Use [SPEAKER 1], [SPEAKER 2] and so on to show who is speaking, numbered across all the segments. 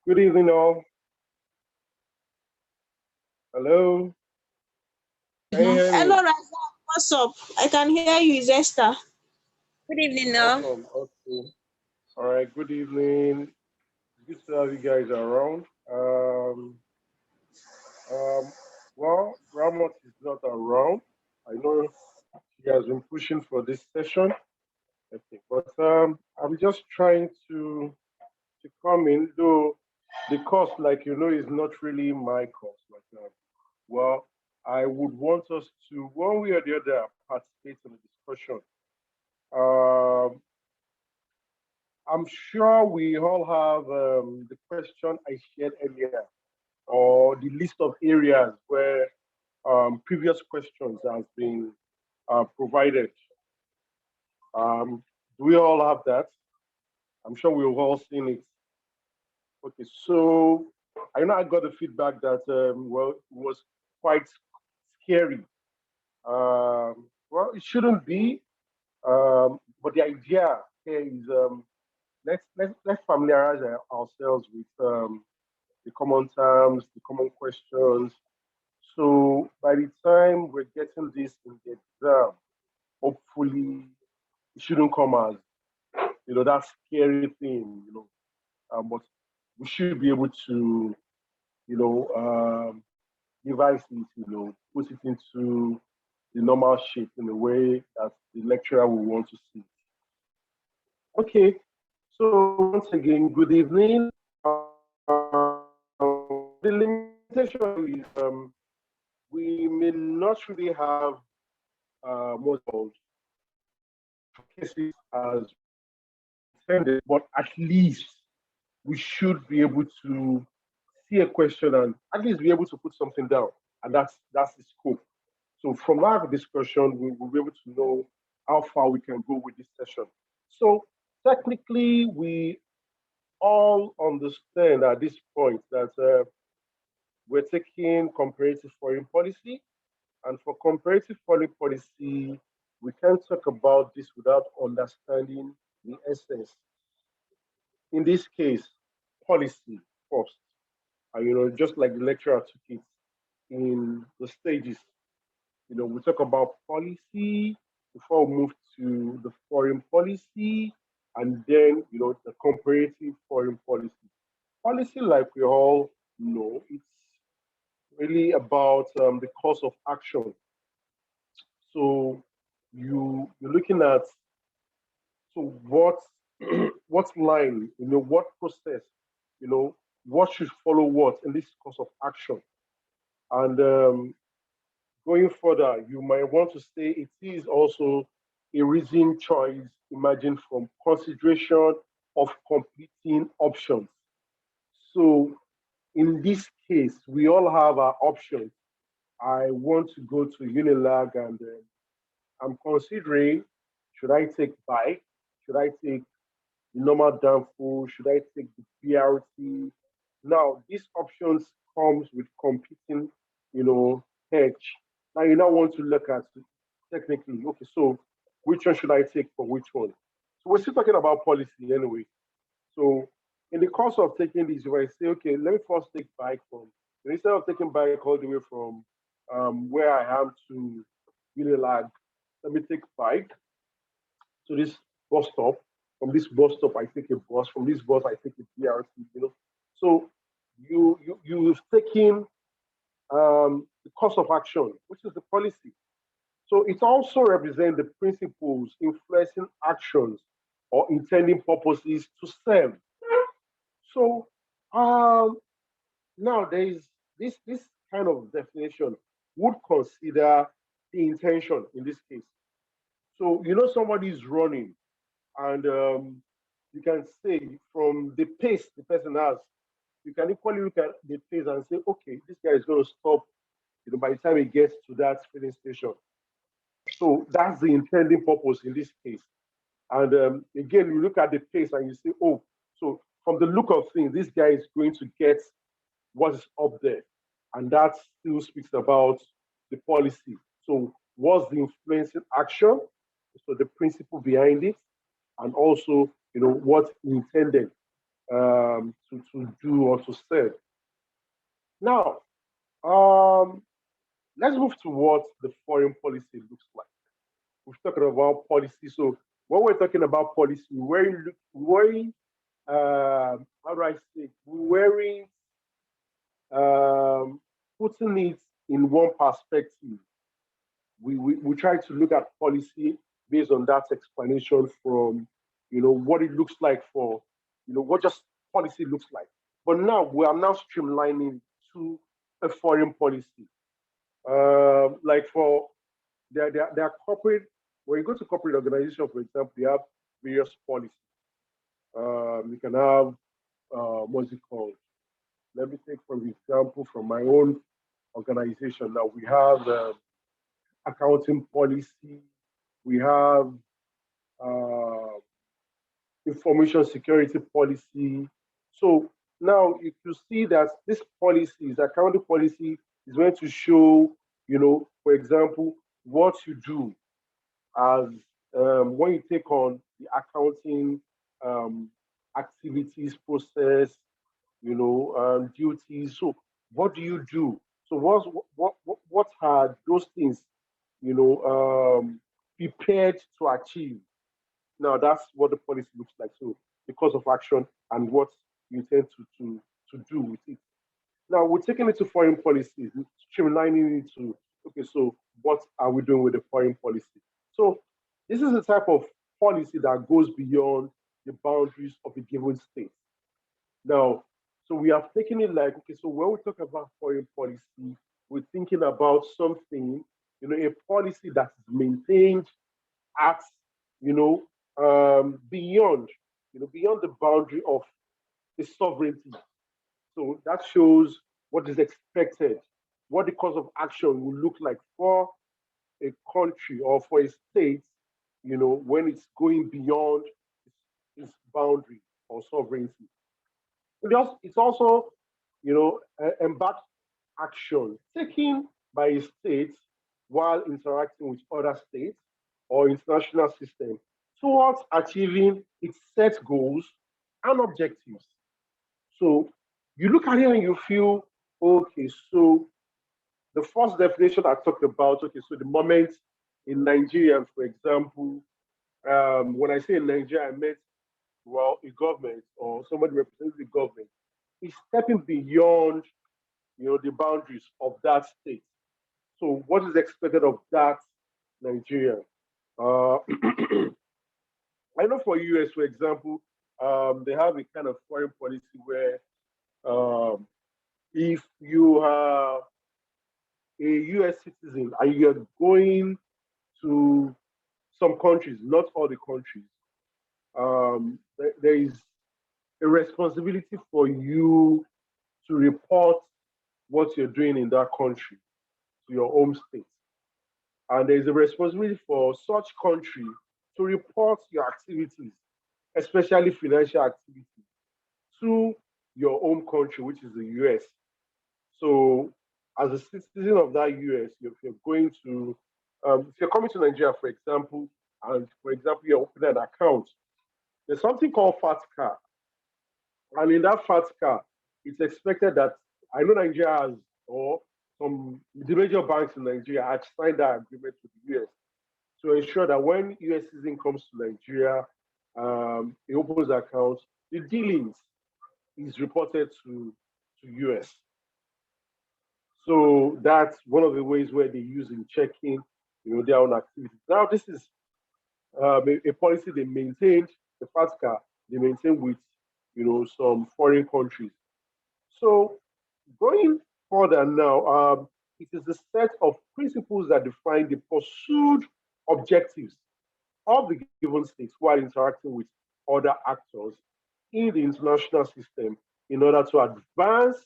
[SPEAKER 1] Good evening, all. Hello, can you hear
[SPEAKER 2] Hello,
[SPEAKER 1] me?
[SPEAKER 2] Raza. What's up? I can hear you, is Esther.
[SPEAKER 3] Good evening, now.
[SPEAKER 1] Awesome. Okay. All right. Good evening. Good to have you guys around. Um, well, Ramot is not around. I know he has been pushing for this session. Okay, but I'm just trying to come in, though the course, like is not really my course. Well, I would want us to, one way or the other, participate in the discussion. Um, I'm sure we all have the question I shared earlier, or the list of areas where previous questions have been provided. Do we all have that? I'm sure we've all seen it. Okay, so I know I got the feedback that well, it was quite scary. Well, it shouldn't be, but the idea here is let's familiarize ourselves with the common terms, the common questions. So by the time we're getting this in the exam, hopefully it shouldn't come as that scary thing. But we should be able to you know devise it, put it into the normal shape in a way that the lecturer will want to see. Okay, so once again, good evening. The limitation is we may not really have multiple cases as intended, but at least we should be able to see a question and at least be able to put something down, and that's the scope. So from our discussion, we will be able to know how far we can go with this session. So technically, we all understand at this point that we're taking comparative foreign policy. And for comparative foreign policy, we can't talk about this without understanding the essence. In this case, policy first. And, just like the lecturer took it in the stages, we talk about policy before we move to the foreign policy and then, the comparative foreign policy. Policy, like we all know, it's really about the course of action. So you're looking at so what what line, what process, what should follow what in this course of action. And going further, you might want to say it is also a reasoned choice emerging from consideration of competing options. So in this case, we all have our options. I want to go to Unilag and I'm considering, should I take bike? Should I take the normal downfall? Should I take the BRT? Now, these options comes with competing, edge. Now you now want to look at technically, okay, so which one should I take for which one? So we're still talking about policy anyway. So in the course of taking this, if I say, okay, let me first take bike from, instead of taking bike all the way from where I am to Unilag, let me take bike to this bus stop. From this bus stop, I take a bus. From this bus, I take a BRT. So you've taken the course of action, which is the policy. So it also represents the principles influencing actions or intending purposes to serve. So now there is this kind of definition would consider the intention in this case. So somebody is running, and you can say from the pace the person has, you can equally look at the pace and say, okay, this guy is going to stop. By the time he gets to that filling station. So that's the intending purpose in this case. And again, you look at the pace and you say, oh, so from the look of things, this guy is going to get what is up there. And that still speaks about the policy. So what's the influencing action? So the principle behind it, and also, what intended. to do or to say. Now, um, let's move to what the foreign policy looks like. We're talking about policy. So when we're talking about policy, we're how do I say, we're um, putting it in one perspective. We try to look at policy based on that explanation from, what it looks like for, what just policy looks like. But now we are now streamlining to a foreign policy. Like for their corporate, when you go to corporate organization, for example, they have various policies. You can have, what's it called? Let me take for example from my own organization. Now we have accounting policy, we have uh, information security policy. So now if you see that this policies, accounting policy is going to show, for example, what you do as when you take on the accounting um, activities, process, duties. So what do you do? So what are those things, prepared to achieve? Now that's what the policy looks like. So the course of action and what you intend to do with it. Now we're taking it to foreign policies, streamlining it to, okay, so what are we doing with the foreign policy? So this is a type of policy that goes beyond the boundaries of a given state. Now, so we have taken it like, okay, so when we talk about foreign policy, we're thinking about something, a policy that is maintained at, beyond, beyond the boundary of the sovereignty. So that shows what is expected, what the course of action will look like for a country or for a state, when it's going beyond its boundary or sovereignty. It's also, embarked action taken by a state while interacting with other states or international systems towards achieving its set goals and objectives. So you look at it and you feel, okay, so the first definition I talked about, okay, so the moment in Nigeria, for example, when I say in Nigeria, I meant, well, a government or somebody representing the government is stepping beyond, the boundaries of that state. So what is expected of that Nigeria? Uh, I know for US, for example, they have a kind of foreign policy where um, if you are a US citizen and you're going to some countries, not all the countries, there is a responsibility for you to report what you're doing in that country to your home state. And there is a responsibility for such country to report your activities, especially financial activities, to your home country, which is the US. So, as a citizen of that US, if you're going to, if you're coming to Nigeria, for example, and for example, you're opening an account, there's something called FATCA. And in that FATCA, it's expected that, I know Nigeria has, or some the major banks in Nigeria have signed that agreement with the US to ensure that when US citizen comes to Nigeria, he opens accounts, the dealings is reported to US. So that's one of the ways where they use in checking, their own activities. Now, this is a policy they maintained, the FATCA, they maintain with, some foreign countries. So going further now, it is the set of principles that define the pursued objectives of the given states while interacting with other actors in the international system in order to advance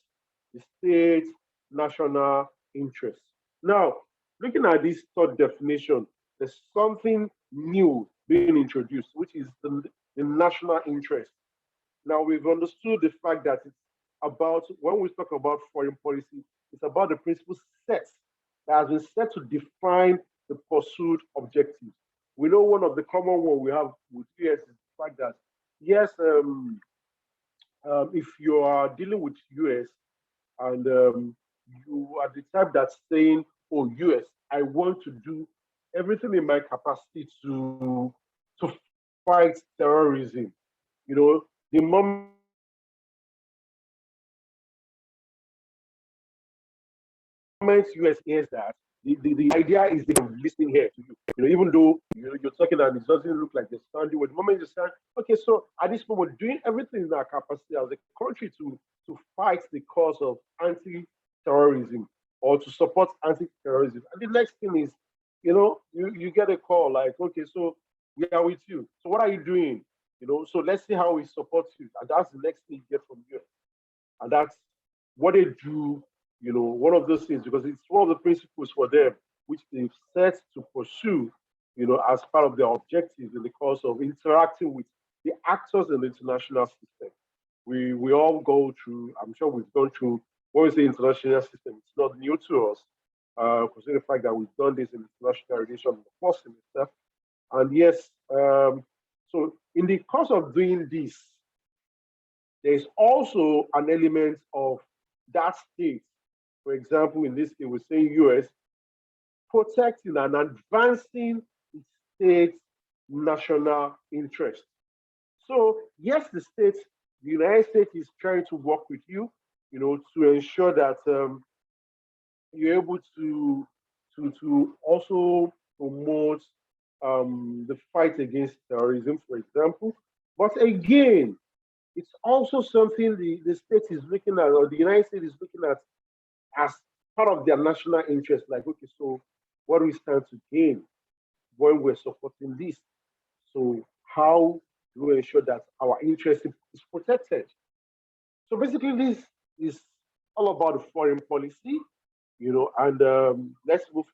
[SPEAKER 1] the state's national interests. Now, looking at this third definition, there's something new being introduced, which is the national interest. Now, we've understood the fact that it's about, when we talk about foreign policy, it's about the principles set that has been set to define the pursued objectives. We know one of the common one we have with US is the fact that, yes, if you are dealing with US and you are the type that's saying, "Oh, US, I want to do everything in my capacity to fight terrorism." The moment US hears that, the idea is they can listen here to you. Even though you're talking and it doesn't look like they're standing with the moment you say, okay, so at this moment, we're doing everything in our capacity as a country to fight the cause of anti-terrorism or to support anti-terrorism. And the next thing is, you get a call like, okay, so we are with you. So what are you doing? So let's see how we support you. And that's the next thing you get from you. And that's what they do, one of those things, because it's one of the principles for them, which they've set to pursue, as part of their objectives in the course of interacting with the actors in the international system. We all go through, I'm sure we've gone through, what is the international system? It's not new to us, considering the fact that we've done this in international relations in the first semester. And yes, so in the course of doing this, there's also an element of that state. For example, in this case, we're saying US protecting and advancing its state's national interest. So, yes, the United States is trying to work with you, to ensure that you're able to also promote the fight against terrorism, for example. But again, it's also something the state is looking at, or the United States is looking at as part of their national interest. Like, okay, so what do we stand to gain when we're supporting this? So how do we ensure that our interest is protected? So basically, this is all about the foreign policy, and let's move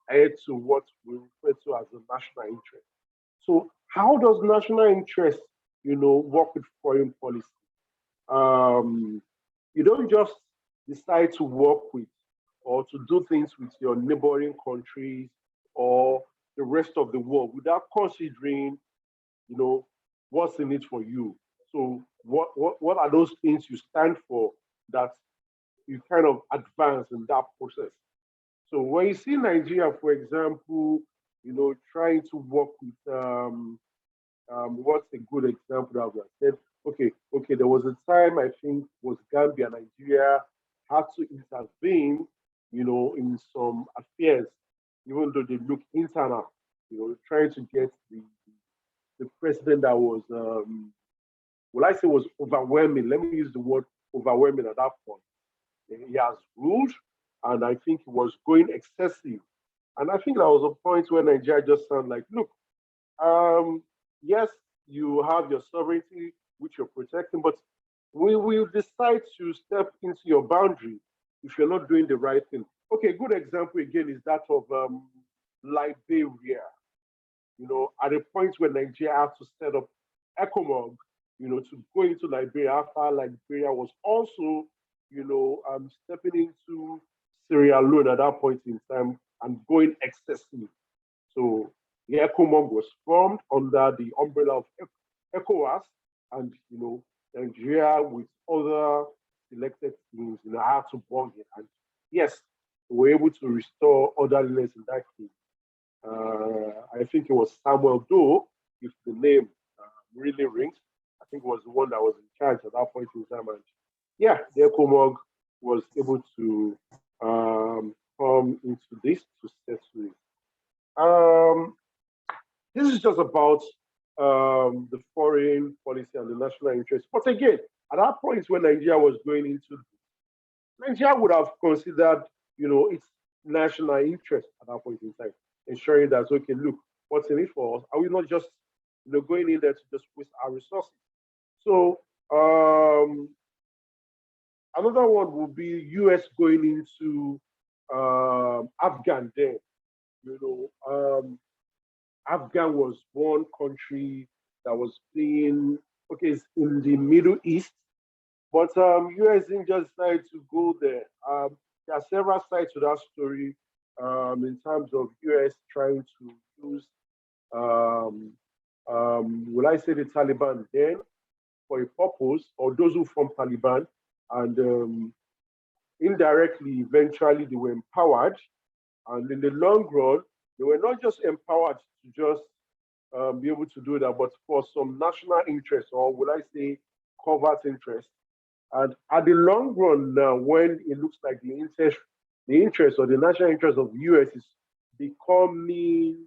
[SPEAKER 1] ahead to what we refer to as the national interest. So how does national interest, work with foreign policy? Um, you don't just decide to work with or to do things with your neighboring countries or the rest of the world without considering, you know, what's in it for you. So what are those things you stand for that you kind of advance in that process? So when you see Nigeria, for example, trying to work with what's a good example that I said? Okay, there was a time I think was Gambia, Nigeria had to intervene, in some affairs, even though they look internal, trying to get the president that was, well, I say was overwhelming. Let me use the word overwhelming at that point. He has ruled, and I think he was going excessive. And I think that was a point where Nigeria just sounded like, look, yes, you have your sovereignty, which you're protecting, but we will decide to step into your boundary if you're not doing the right thing. Okay, good example again is that of Liberia. At a point where Nigeria had to set up ECOMOG, to go into Liberia after Liberia was also, stepping into Sierra Leone at that point in time and going excessive. So the ECOMOG was formed under the umbrella of ECOWAS, and Nigeria with other selected teams, had to bond it. And yes, we were able to restore orderliness in that case. I think it was Samuel Doe, if the name really rings. I think it was the one that was in charge at that point in time. And yeah, the ECOMOG was able to come into this to settle it. This is just about the foreign policy and the national interest. But again, at that point when Nigeria was going into, Nigeria would have considered, its national interest at that point in time, ensuring that, okay, look, what's in it for us? Are we not just, going in there to just waste our resources? So another one would be US going into Afghan then. Afghan was one country that was being, okay, it's in the Middle East, but US didn't just decide to go there. There are several sides to that story in terms of US trying to use, will I say the Taliban then, for a purpose, or those who formed Taliban, and indirectly, eventually, they were empowered. And in the long run, they were not just empowered to just be able to do that, but for some national interest, or would I say covert interest. And at the long run now, when it looks like the interest or the national interest of the US is becoming,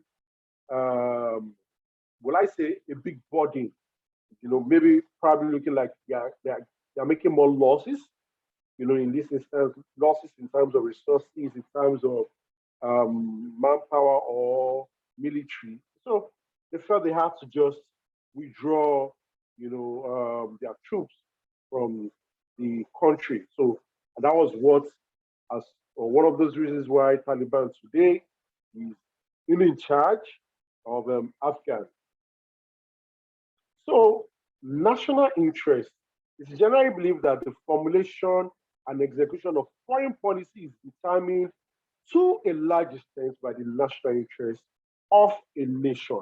[SPEAKER 1] will I say, a big burden, maybe probably looking like they're making more losses, in this instance, losses in terms of resources, in terms of manpower or military. So they felt they had to just withdraw, their troops from the country. So that was one of those reasons why Taliban today is in charge of Afghan. So national interest is generally believed that the formulation and execution of foreign policy is determined to a large extent by the national interest of a nation.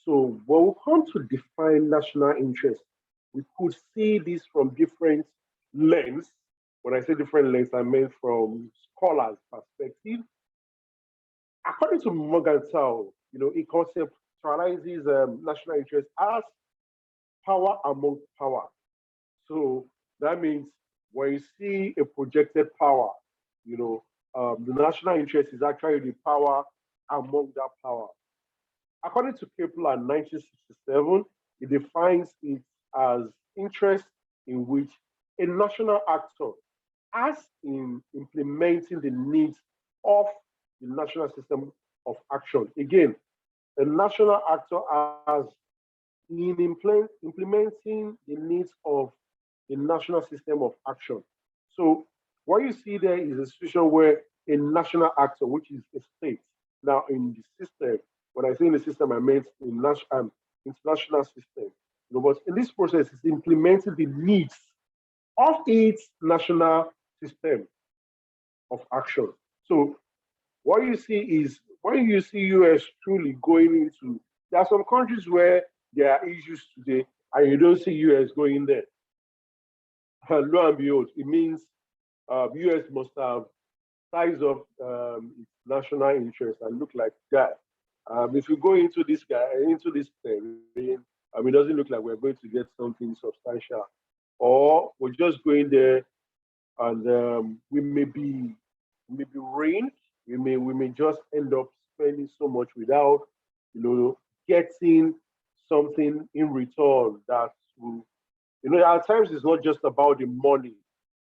[SPEAKER 1] So when we come to define national interest, we could see this from different lens. When I say different lens, I mean from scholars' perspective. According to Morgenthau, it conceptualizes national interest as power among power. So that means when you see a projected power, the national interest is actually the power among that power. According to Kepler in 1967, it defines it as interest in which a national actor has in implementing the needs of the national system of action. Again, the national actor has in implementing the needs of the national system of action. So what you see there is a situation where a national actor, which is a state, now in the system, when I say in the system, I meant in international system. But in this process, it's implementing the needs of its national system of action. So what you see is when you see US truly going into, there are some countries where there are issues today and you don't see US going there. Lo and behold, it means US must have size of its national interest and look like that. If you go into this thing, it doesn't look like we're going to get something substantial, or we're just going there and we may be ruined. We may just end up spending so much without, getting something in return that will, at times it's not just about the money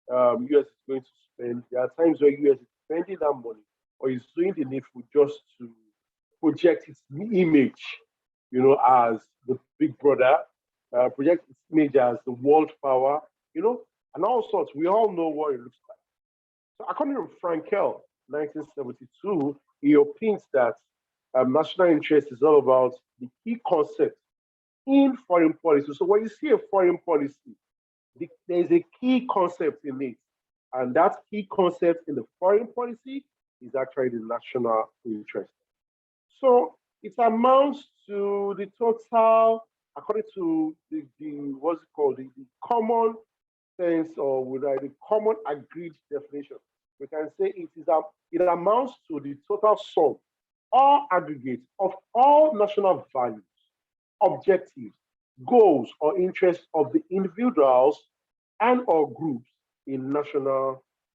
[SPEAKER 1] US is going to spend. There are times where US is spending that money or is doing the needful just to project its image, as the big brother, project its image as the world power, and all sorts. We all know what it looks like. So according to Frankel, 1972, he opines that national interest is all about the key concept in foreign policy. So when you see a foreign policy, there's a key concept in it. And that key concept in the foreign policy is actually the national interest. So it amounts to the total, according to the what's it called, the common sense, or would I the common agreed definition. We can say it amounts to the total sum or aggregate of all national values, objectives, goals, or interests of the individuals and or groups in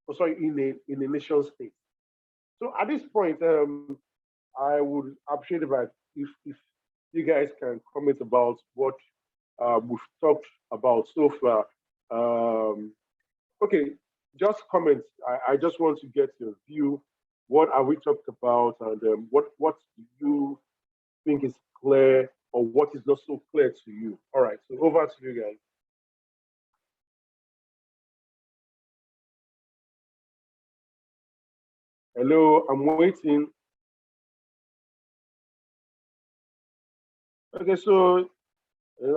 [SPEAKER 1] in a nation state. So at this point, I would appreciate if you guys can comment about what we've talked about so far. Okay, just comment. I just want to get your view. What are we talked about, and what do you think is clear, or what is not so clear to you? All right, so over to you guys. Hello, I'm waiting. Okay, so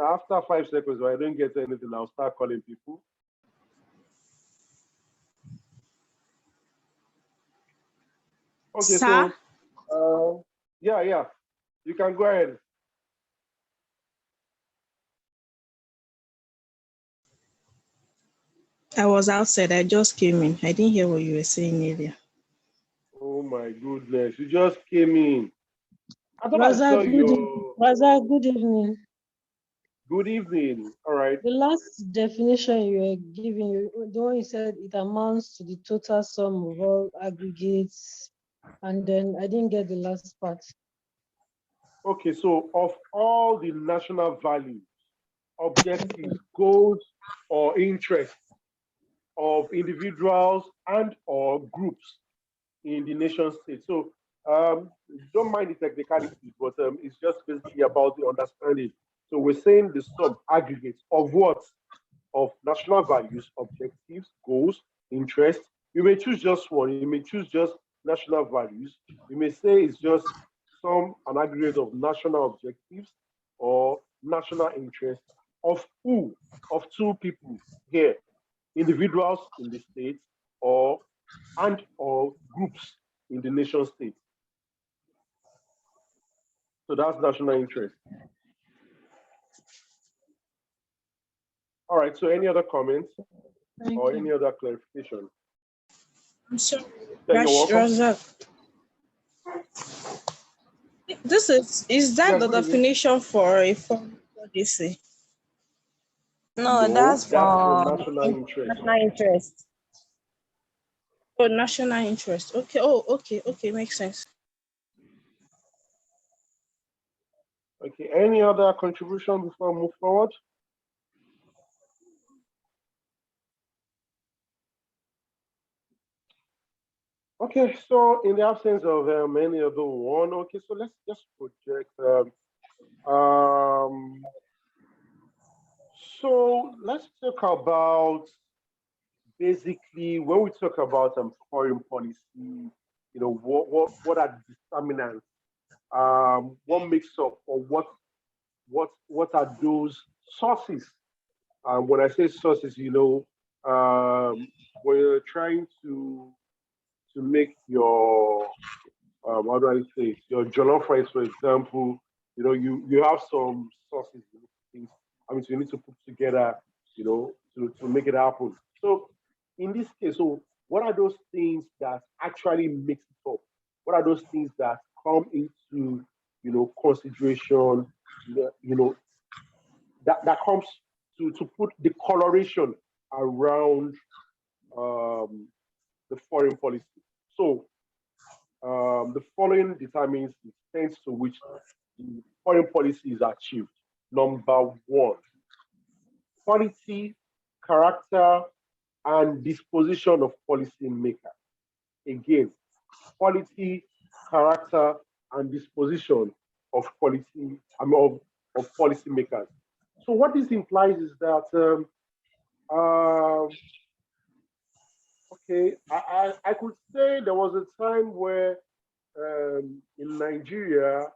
[SPEAKER 1] after 5 seconds, if I don't get anything, I'll start calling people. Okay,
[SPEAKER 2] Sir?
[SPEAKER 1] so yeah, you can go ahead.
[SPEAKER 2] I was outside. I just came in. I didn't hear what you were saying earlier.
[SPEAKER 1] Oh my goodness, you just came in. I thought I saw
[SPEAKER 4] Razak,
[SPEAKER 1] your
[SPEAKER 4] Razak, good evening.
[SPEAKER 1] good evening. All right.
[SPEAKER 4] The last definition you were giving, the one you said it amounts to the total sum of all aggregates, and then I didn't get the last part.
[SPEAKER 1] Okay, so of all the national values, objectives, goals, or interests of individuals and or groups in the nation state. So don't mind the technicalities, but it's just basically about the understanding. So we're saying the sum aggregate of what? Of national values, objectives, goals, interests. You may choose just one. You may choose just national values. You may say it's just an aggregate of national objectives or national interests of who? Of two people here, individuals in the state or and or groups in the nation state. So that's national interest. All right. So any other comments or any other clarification?
[SPEAKER 2] I'm sorry.
[SPEAKER 1] Yeah, you're welcome.
[SPEAKER 2] Razak. Is that
[SPEAKER 1] Yeah,
[SPEAKER 2] the
[SPEAKER 1] good evening.
[SPEAKER 2] definition for a foreign policy?
[SPEAKER 3] No,
[SPEAKER 1] No,
[SPEAKER 3] that's
[SPEAKER 1] that's for
[SPEAKER 3] for
[SPEAKER 1] national interest.
[SPEAKER 3] national interest.
[SPEAKER 2] Oh, national interest. Okay. Oh, okay. Makes sense.
[SPEAKER 1] Okay. Any other contribution before I move forward? Okay. So in the absence of any other one, okay. So let's just project. So let's talk about basically when we talk about foreign policy. You know what are the determinants? What makes up or what are those sources? When I say sources, when you're trying to make your how do I say it? Your jollof rice, for example, you have some sources, things. I mean, so you need to put together, to make it happen. So in this case, so what are those things that actually makes it up? What are those things that come into consideration? That comes to put the coloration around um, the foreign policy. So the following determines the extent to which the foreign policy is achieved. Number one, quality, character, and disposition of policymaker. Again, quality, character, and disposition of of policymakers. So what this implies is that okay, I could say there was a time where in Nigeria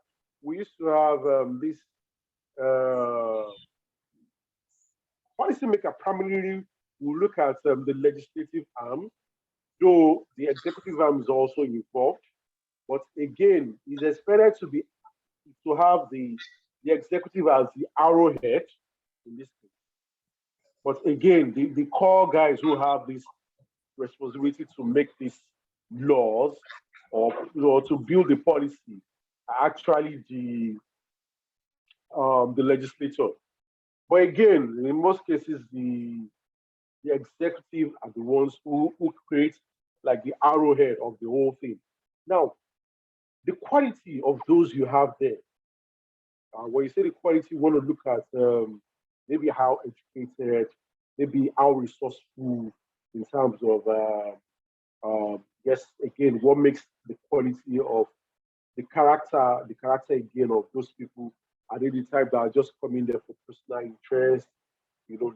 [SPEAKER 1] we used to have this uh, policymaker primarily will look at the legislative arm, though the executive arm is also involved. But again, it's expected to have the executive as the arrowhead in this case. But again, the core guys who have this responsibility to make these laws or to build the policy are actually the legislature. But again, in most cases, the executive are the ones who create like the arrowhead of the whole thing. Now, the quality of those you have there, when you say the quality, you want to look at maybe how educated, maybe how resourceful in terms of yes, again, what makes the quality of the character again of those people? Are they the type that are just coming there for personal interest?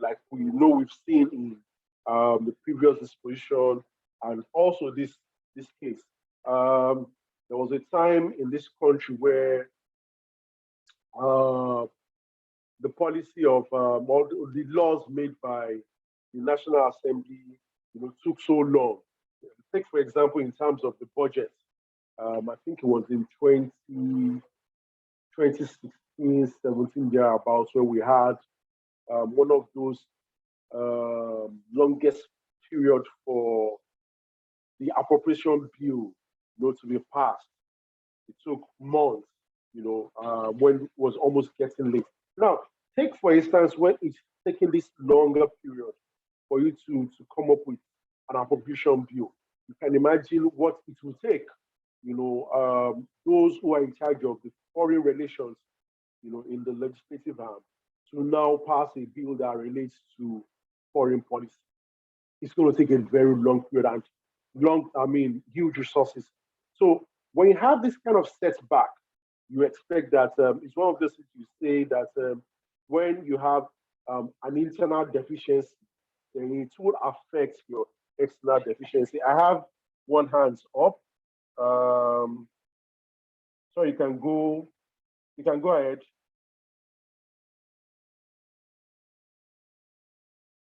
[SPEAKER 1] Like we've seen in the previous disposition and also this case. There was a time in this country where uh, the policy of all the laws made by the National Assembly, took so long. Take for example, in terms of the budget, I think it was in 2016, 17 thereabouts, where we had one of those longest period for the appropriation bill, to be passed. It took months, when it was almost getting late. Now, take for instance when it's taking this longer period for you to come up with an appropriation bill. You can imagine what it will take. Those who are in charge of the foreign relations, in the legislative arm, to now pass a bill that relates to foreign policy. It's going to take a very long period and huge resources. So when you have this kind of setback, you expect that it's one of those things you say that when you have an internal deficiency, then it will affect your external deficiency. I have one hands up. So you can go ahead.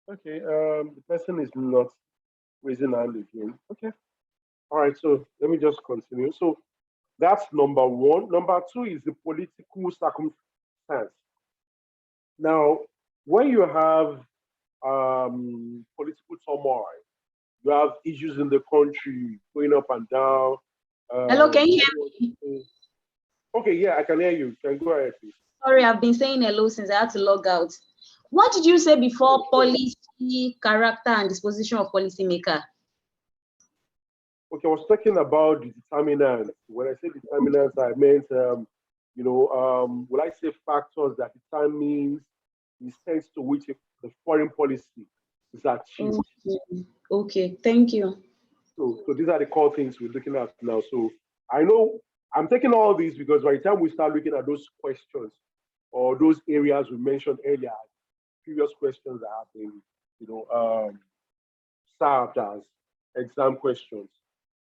[SPEAKER 1] Okay, the person is not raising hand again. Okay. All right, so let me just continue. So that's number one. Number two is the political circumstance. Now, when you have political turmoil, you have issues in the country going up and down.
[SPEAKER 5] Hello, can you hear me?
[SPEAKER 1] Okay, yeah, I can hear you. Can go ahead, please.
[SPEAKER 5] Sorry, I've been saying hello since I had to log out. What did you say before policy, character, and disposition of policymaker?
[SPEAKER 1] Okay, I was talking about the determinants. When I say determinants, I meant, will I say factors that determine the sense to which the foreign policy is achieved.
[SPEAKER 5] Okay, thank you.
[SPEAKER 1] So these are the core things we're looking at now. So I know I'm taking all these because by the time we start looking at those questions or those areas we mentioned earlier, previous questions that have been, served as exam questions,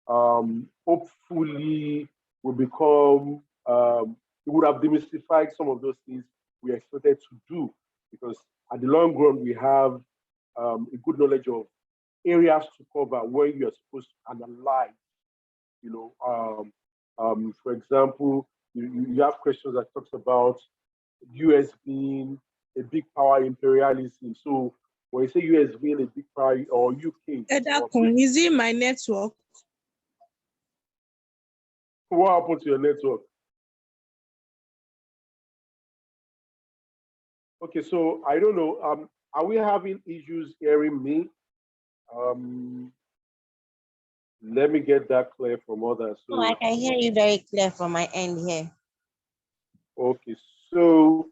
[SPEAKER 1] hopefully will become, we would have demystified some of those things we expected to do, because at the long run, we have a good knowledge of areas to cover where you're supposed to analyze, for example, you have questions that talks about US being a big power imperialism. So when you say US being a big power, or UK,
[SPEAKER 2] Is it my network?
[SPEAKER 1] what happened to your network? Okay, so I don't know. Are we having issues hearing me? Let me get that clear from others. So,
[SPEAKER 3] No, I can hear you very clear from my end here.
[SPEAKER 1] okay, so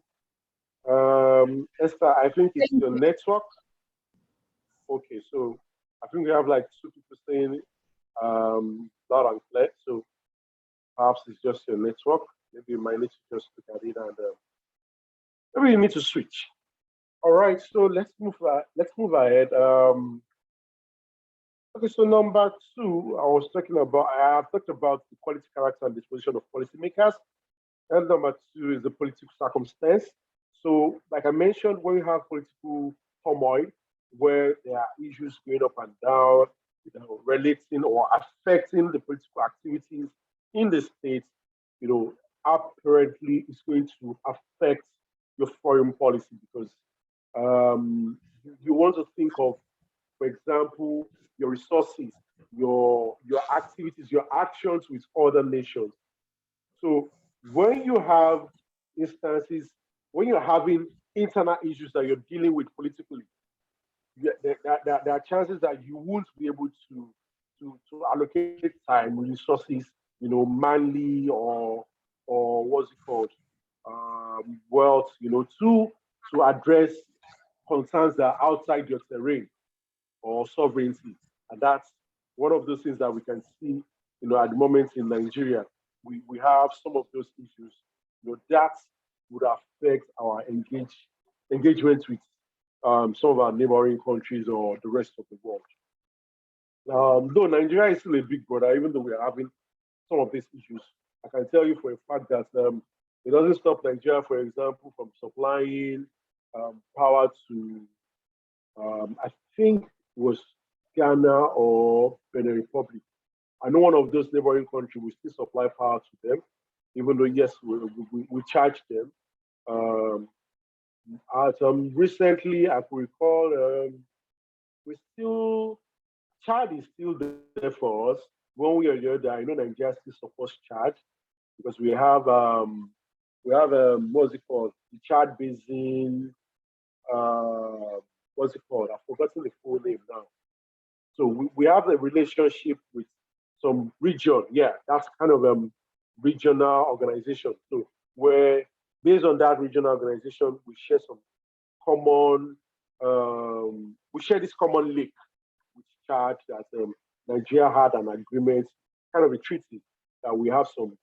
[SPEAKER 1] Esther, I think it's your network. Okay, so I think we have like two people saying loud and clear. So perhaps it's just your network. Maybe you might need to just look at it and maybe you need to switch. All right, so let's move ahead. Okay, so number two, I have talked about the quality, character, and disposition of policymakers. And number two is the political circumstance. So, like I mentioned, when you have political turmoil, where there are issues going up and down, relating or affecting the political activities in the state, apparently it's going to affect your foreign policy, because you want to think of, for example, your resources, your activities, your actions with other nations. So when you have instances, when you're having internal issues that you're dealing with politically, there are chances that you won't be able to allocate time, resources, manly or what's it called, wealth, to address concerns that are outside your terrain or sovereignty. And that's one of those things that we can see, at the moment in Nigeria. We have some of those issues, that would affect our engagement with some of our neighboring countries or the rest of the world. Though Nigeria is still a big brother, even though we are having some of these issues, I can tell you for a fact that it doesn't stop Nigeria, for example, from supplying power to, I think it was Ghana or Benin Republic. I know one of those neighboring countries, we still supply power to them, even though, yes, we charge them. Recently, I could recall, we still Chad is still there for us one way or the other. I know Nigeria still supports Chad because we have what's it called, the Chad Basin. Uh, what's it called? I've forgotten the full name now. So we have a relationship with some region. Yeah, that's kind of regional organization. So where based on that regional organization, we share some common we share this common link with Chad that Nigeria had an agreement, kind of a treaty that we have some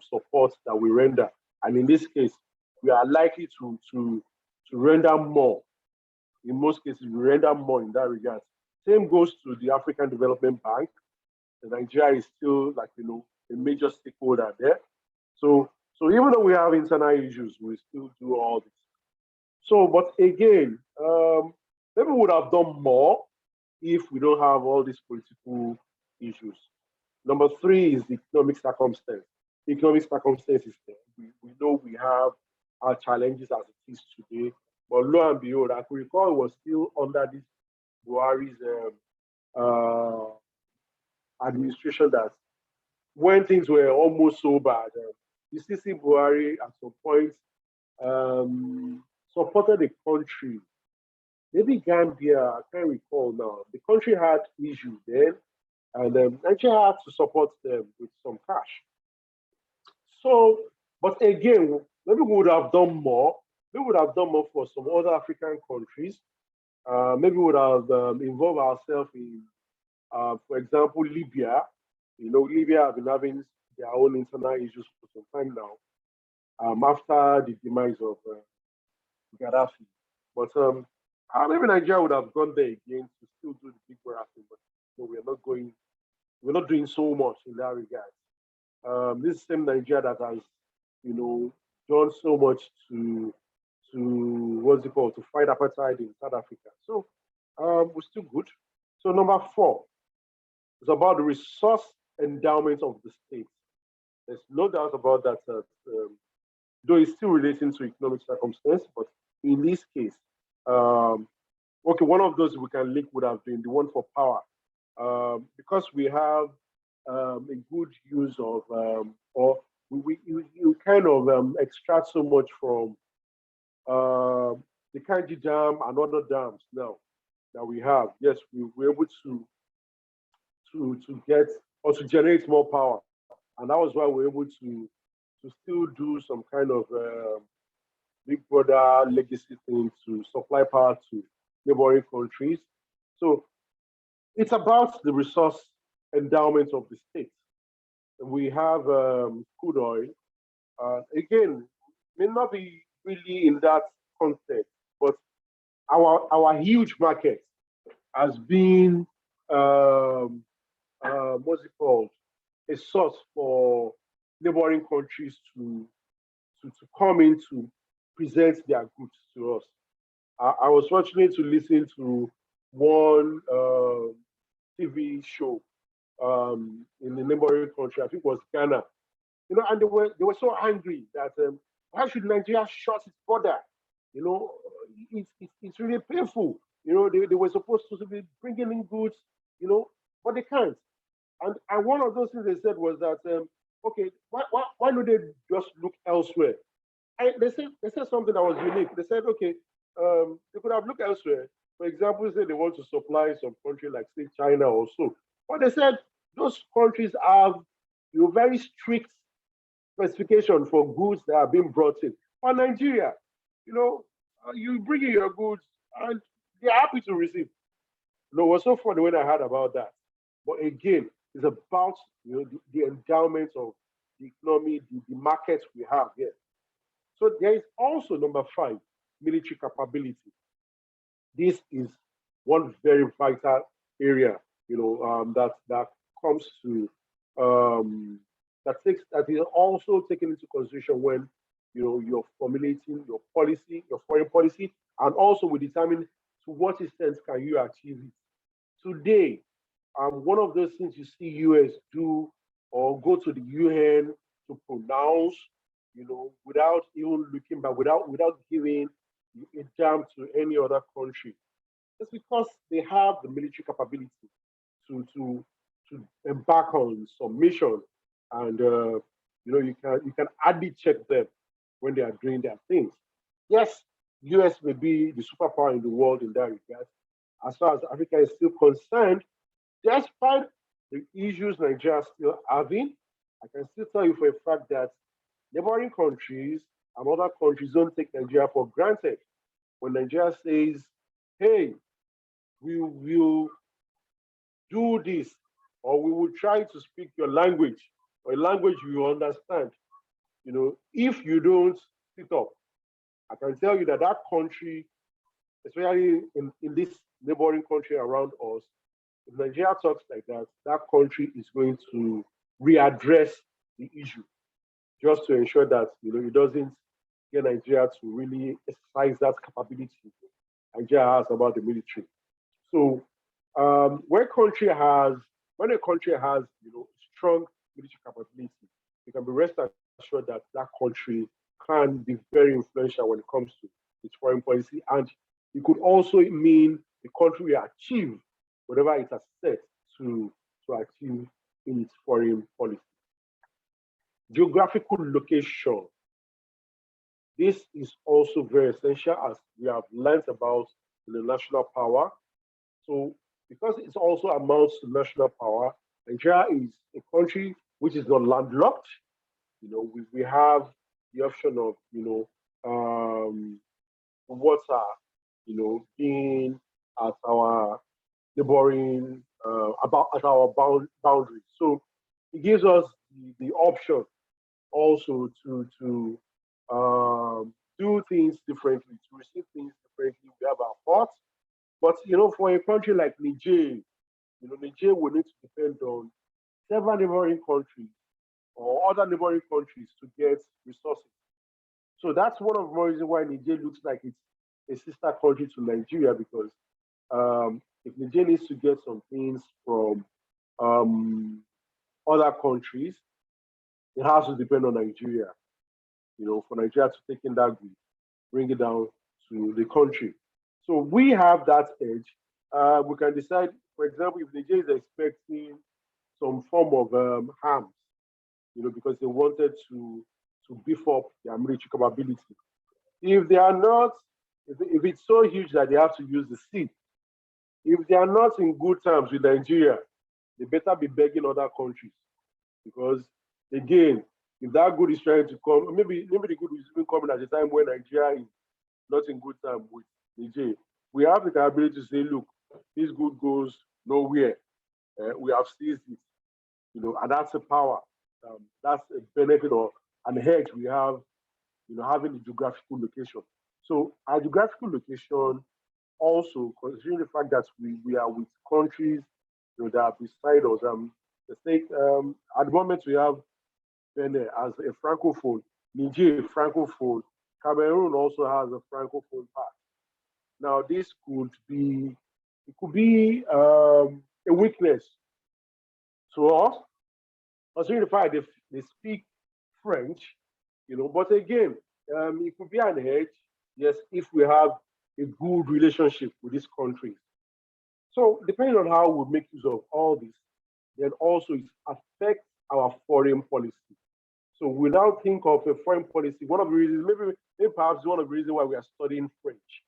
[SPEAKER 1] support that we render. And in this case, we are likely to render more. In most cases, we render more in that regard. Same goes to the African Development Bank. Nigeria is still like a major stakeholder there. So even though we have internal issues, we still do all this. So, but again, maybe we would have done more if we don't have all these political issues. Number three is the economic circumstance. The economic circumstance is there. We know we have our challenges as it is today, but lo and behold, I could recall it was still under this Buhari's administration that when things were almost so bad, you still see Buhari at some point supported the country. Maybe Gambia, I can't recall now. The country had issues then, and Nigeria had to support them with some cash. So, but again, maybe we would have done more. We would have done more for some other African countries. Maybe we would have involved ourselves in, for example, Libya. Libya have been having their own internal issues for some time now, after the demise of Gaddafi. But maybe Nigeria would have gone there again to still do the big brother thing, but we're not going. We're not doing so much in that regard. This same Nigeria that has, done so much to what's it called, to fight apartheid in South Africa. So we're still good. So number four is about the resource endowment of the state. There's no doubt about that. Though it's still relating to economic circumstance, but in this case, okay, one of those we can link would have been the one for power, because we have a good use of, or you kind of extract so much from the Kanji Dam and other dams now that we have. Yes, we were able to get or to generate more power, and that was why we were able to still do some kind of big brother legacy thing to supply power to neighboring countries. So it's about the resource endowment of the state. We have crude oil. Again, may not be really in that context, but our huge market has been what's it called, a source for neighboring countries to come in to present their goods to us. I was fortunate to listen to one TV show in the neighboring country. I think it was Ghana. And they were so angry that why should Nigeria shut its border? It's really painful. They were supposed to be bringing in goods, but they can't. And one of those things they said was that okay, why don't they just look elsewhere? They said something that was unique. They said, okay, they could have looked elsewhere. For example, say they want to supply some country like say China or so. But they said those countries have very strict specification for goods that are being brought in. For Nigeria, you bring in your goods and they're happy to receive. It was so funny when I heard about that. But again, it's about the endowment of the economy, the markets we have here. So there is also number five, military capability. This is one very vital area, that comes to that is also taken into consideration when you're formulating your policy, your foreign policy, and also we determine to what extent can you achieve it. Today, one of those things you see US do or go to the UN to pronounce, without even looking back, without giving a jam to any other country. It's because they have the military capability to embark on some mission, and you can hardly check them when they are doing their things. Yes, US may be the superpower in the world in that regard. As far as Africa is still concerned, despite the issues Nigeria is still having, I can still tell you for a fact that neighboring countries and other countries don't take Nigeria for granted. When Nigeria says, hey, we will do this, or we will try to speak your language, or a language you understand, if you don't sit up, I can tell you that that country, especially in this neighboring country around us, if Nigeria talks like that, that country is going to readdress the issue just to ensure that it doesn't get Nigeria to really exercise that capability Nigeria has about the military. So when a country has strong military capability, you can be rest assured that that country can be very influential when it comes to its foreign policy, and it could also mean the country will achieve whatever it has set to achieve in its foreign policy. Geographical location. This is also very essential, as we have learned about the national power. So, because it also amounts to national power, Nigeria is a country which is not landlocked. We have the option of water, being at our neighboring about at our boundaries. So it gives us the option also to do things differently, to receive things differently. We have our ports, but for a country like Niger, Niger will need to depend on several neighboring countries or other neighboring countries to get resources. So that's one of the reasons why Niger looks like it's a sister country to Nigeria, because if Niger needs to get some things from other countries, it has to depend on Nigeria. For Nigeria to take in that goods, bring it down to the country. So we have that edge. We can decide, for example, if Nigeria is expecting some form of arms, because they wanted to beef up their military capability. If they are not, if it's so huge that they have to use the sea, if they are not in good terms with Nigeria, they better be begging other countries, because again, if that good is trying to come, maybe the good is even coming at a time when Nigeria is not in good time with Niger. We have the ability to say, look, this good goes nowhere. We have seized it, and that's a power. That's a benefit or an edge we have, having the geographical location. So our geographical location also, considering the fact that we are with countries that are beside us. The state at the moment we have Benin as a francophone, Niger francophone, Cameroon also has a francophone part. Now this could be a weakness to us, considering the fact they speak French, but again, it could be an edge, yes, if we have a good relationship with these countries. So depending on how we make use of all this, then also it affects our foreign policy. So we now think of a foreign policy. One of the reasons, maybe perhaps one of the reasons why we are studying French,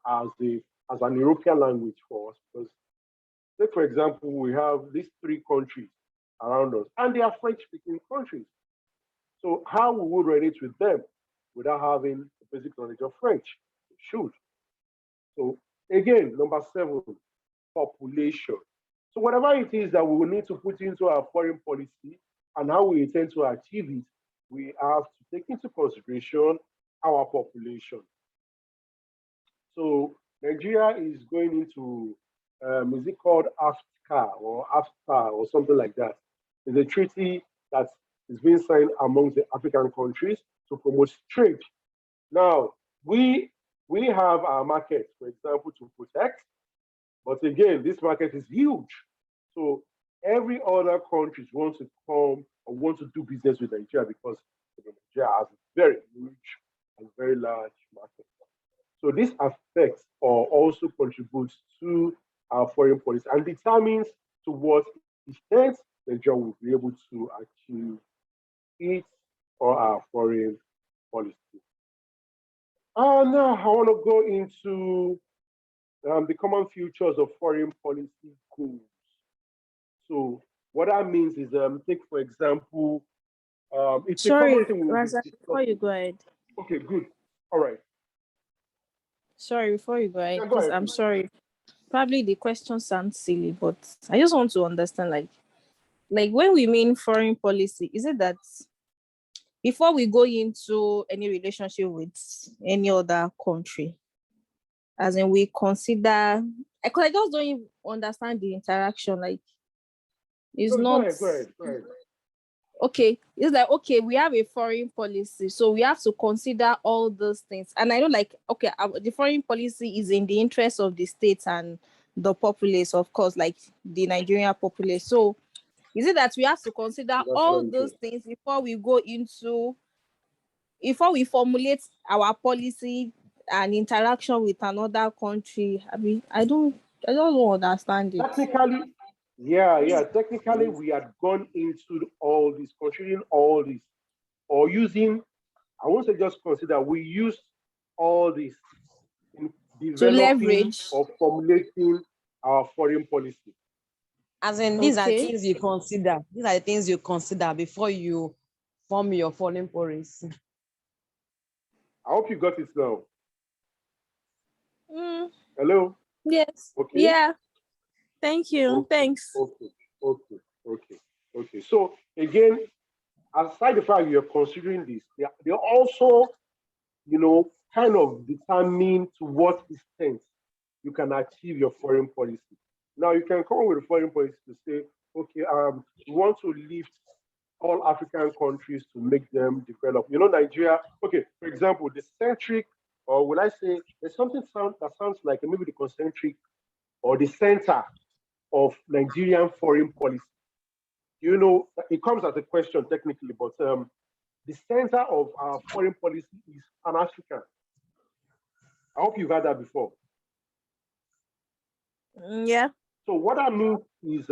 [SPEAKER 1] as an European language for us, because take for example, we have these three countries around us, and they are French-speaking countries. So how we would relate with them without having a basic knowledge of French? We should. So again, number 7, population. So whatever it is that we will need to put into our foreign policy and how we intend to achieve it, we have to take into consideration our population. So Nigeria is going into, is it called AFTA or something like that? It's a treaty that is being signed amongst the African countries to promote trade. Now, we have our market, for example, to protect, but again, this market is huge. So every other country wants to come or want to do business with Nigeria because Nigeria has a very huge and very large market. So this affects or also contributes to our foreign policy and determines to what extent Nigeria will be able to achieve its or our foreign policy. Now I want to go into the common features of foreign policy goals. So what that means is, take for example, it's a
[SPEAKER 2] Sorry,
[SPEAKER 1] common thing we will be
[SPEAKER 2] Raza, before you
[SPEAKER 1] discussing.
[SPEAKER 2] go ahead.
[SPEAKER 1] Okay, good. All right.
[SPEAKER 2] Sorry, before you go ahead,
[SPEAKER 1] Yeah, go
[SPEAKER 2] please,
[SPEAKER 1] ahead,
[SPEAKER 2] I'm
[SPEAKER 1] please.
[SPEAKER 2] sorry. Probably the question sounds silly, but I just want to understand, like when we mean foreign policy, is it that before we go into any relationship with any other country, as in we consider, because I just don't even understand the interaction. Like, it's
[SPEAKER 1] Go
[SPEAKER 2] not
[SPEAKER 1] ahead, go ahead, go ahead.
[SPEAKER 2] okay. It's like, okay, we have a foreign policy, so we have to consider all those things. And I know, like, okay, the foreign policy is in the interest of the state and the populace, of course, like the Nigerian populace. So is it that we have to consider all
[SPEAKER 1] National
[SPEAKER 2] those
[SPEAKER 1] interest.
[SPEAKER 2] things before we formulate our policy and interaction with another country? I mean, I don't understand it.
[SPEAKER 1] Technically, yeah. Technically, we had gone into all this, considering all this, or using, I won't say just consider, we used all this in
[SPEAKER 2] To
[SPEAKER 1] developing
[SPEAKER 2] leverage.
[SPEAKER 1] or formulating our foreign policy.
[SPEAKER 3] As in, these are
[SPEAKER 2] Okay.
[SPEAKER 3] things you consider. These are the things you consider before you form your foreign policy.
[SPEAKER 1] I hope you got it now.
[SPEAKER 2] Mm,
[SPEAKER 1] Hello?
[SPEAKER 2] yes.
[SPEAKER 1] Okay?
[SPEAKER 2] Yeah. Thank you.
[SPEAKER 1] Okay,
[SPEAKER 2] Thanks.
[SPEAKER 1] okay. So again, aside the fact you're considering this, they're also, kind of determine to what extent you can achieve your foreign policy. Now you can come up with a foreign policy to say, okay, we want to lift all African countries to make them develop. Nigeria, okay, for example, the centric, or will I say, there's something that sounds like maybe the concentric or the center of Nigerian foreign policy. It comes as a question technically, but the center of our foreign policy is Pan African. I hope you've heard that before.
[SPEAKER 2] Yeah.
[SPEAKER 1] So what that means is,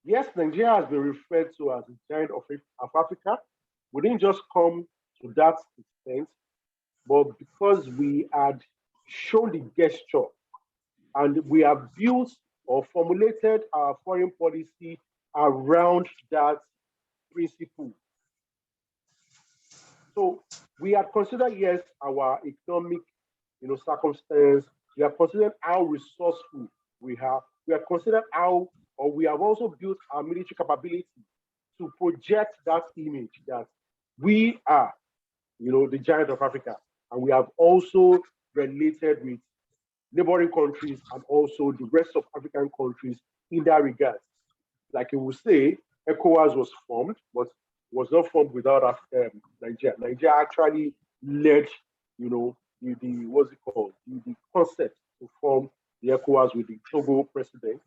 [SPEAKER 1] yes, Nigeria has been referred to as the giant of Africa. We didn't just come to that extent, but because we had shown the gesture and we have built or formulated our foreign policy around that principle. So we have considered, yes, our economic, circumstance. We have considered how resourceful we have. We have considered how, or we have also built our military capability to project that image that we are, the giant of Africa. And we have also related with neighboring countries and also the rest of African countries in that regard. Like you will say, ECOWAS was formed, but was not formed without Nigeria. Nigeria actually led, the what's it called, the concept to form the ECOWAS with the Togo president.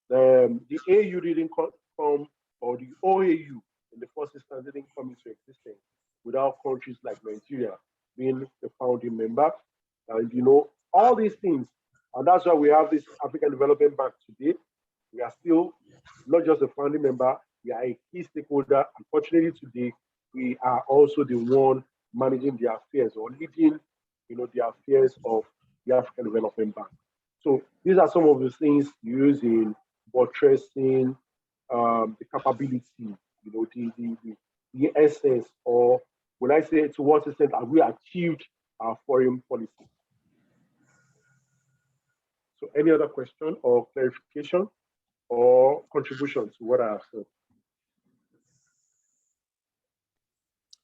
[SPEAKER 1] The AU didn't come, or the OAU in the first instance didn't come into existence without countries like Nigeria being the founding member. And all these things, and that's why we have this African Development Bank today. We are still not just a founding member, we are a key stakeholder. Unfortunately, today, we are also the one managing the affairs or leading, the affairs of the African Development Bank. So these are some of the things used in buttressing the capability, the essence, or when I say to what extent have we achieved our foreign policy. So any other question or clarification or contribution to what I have said?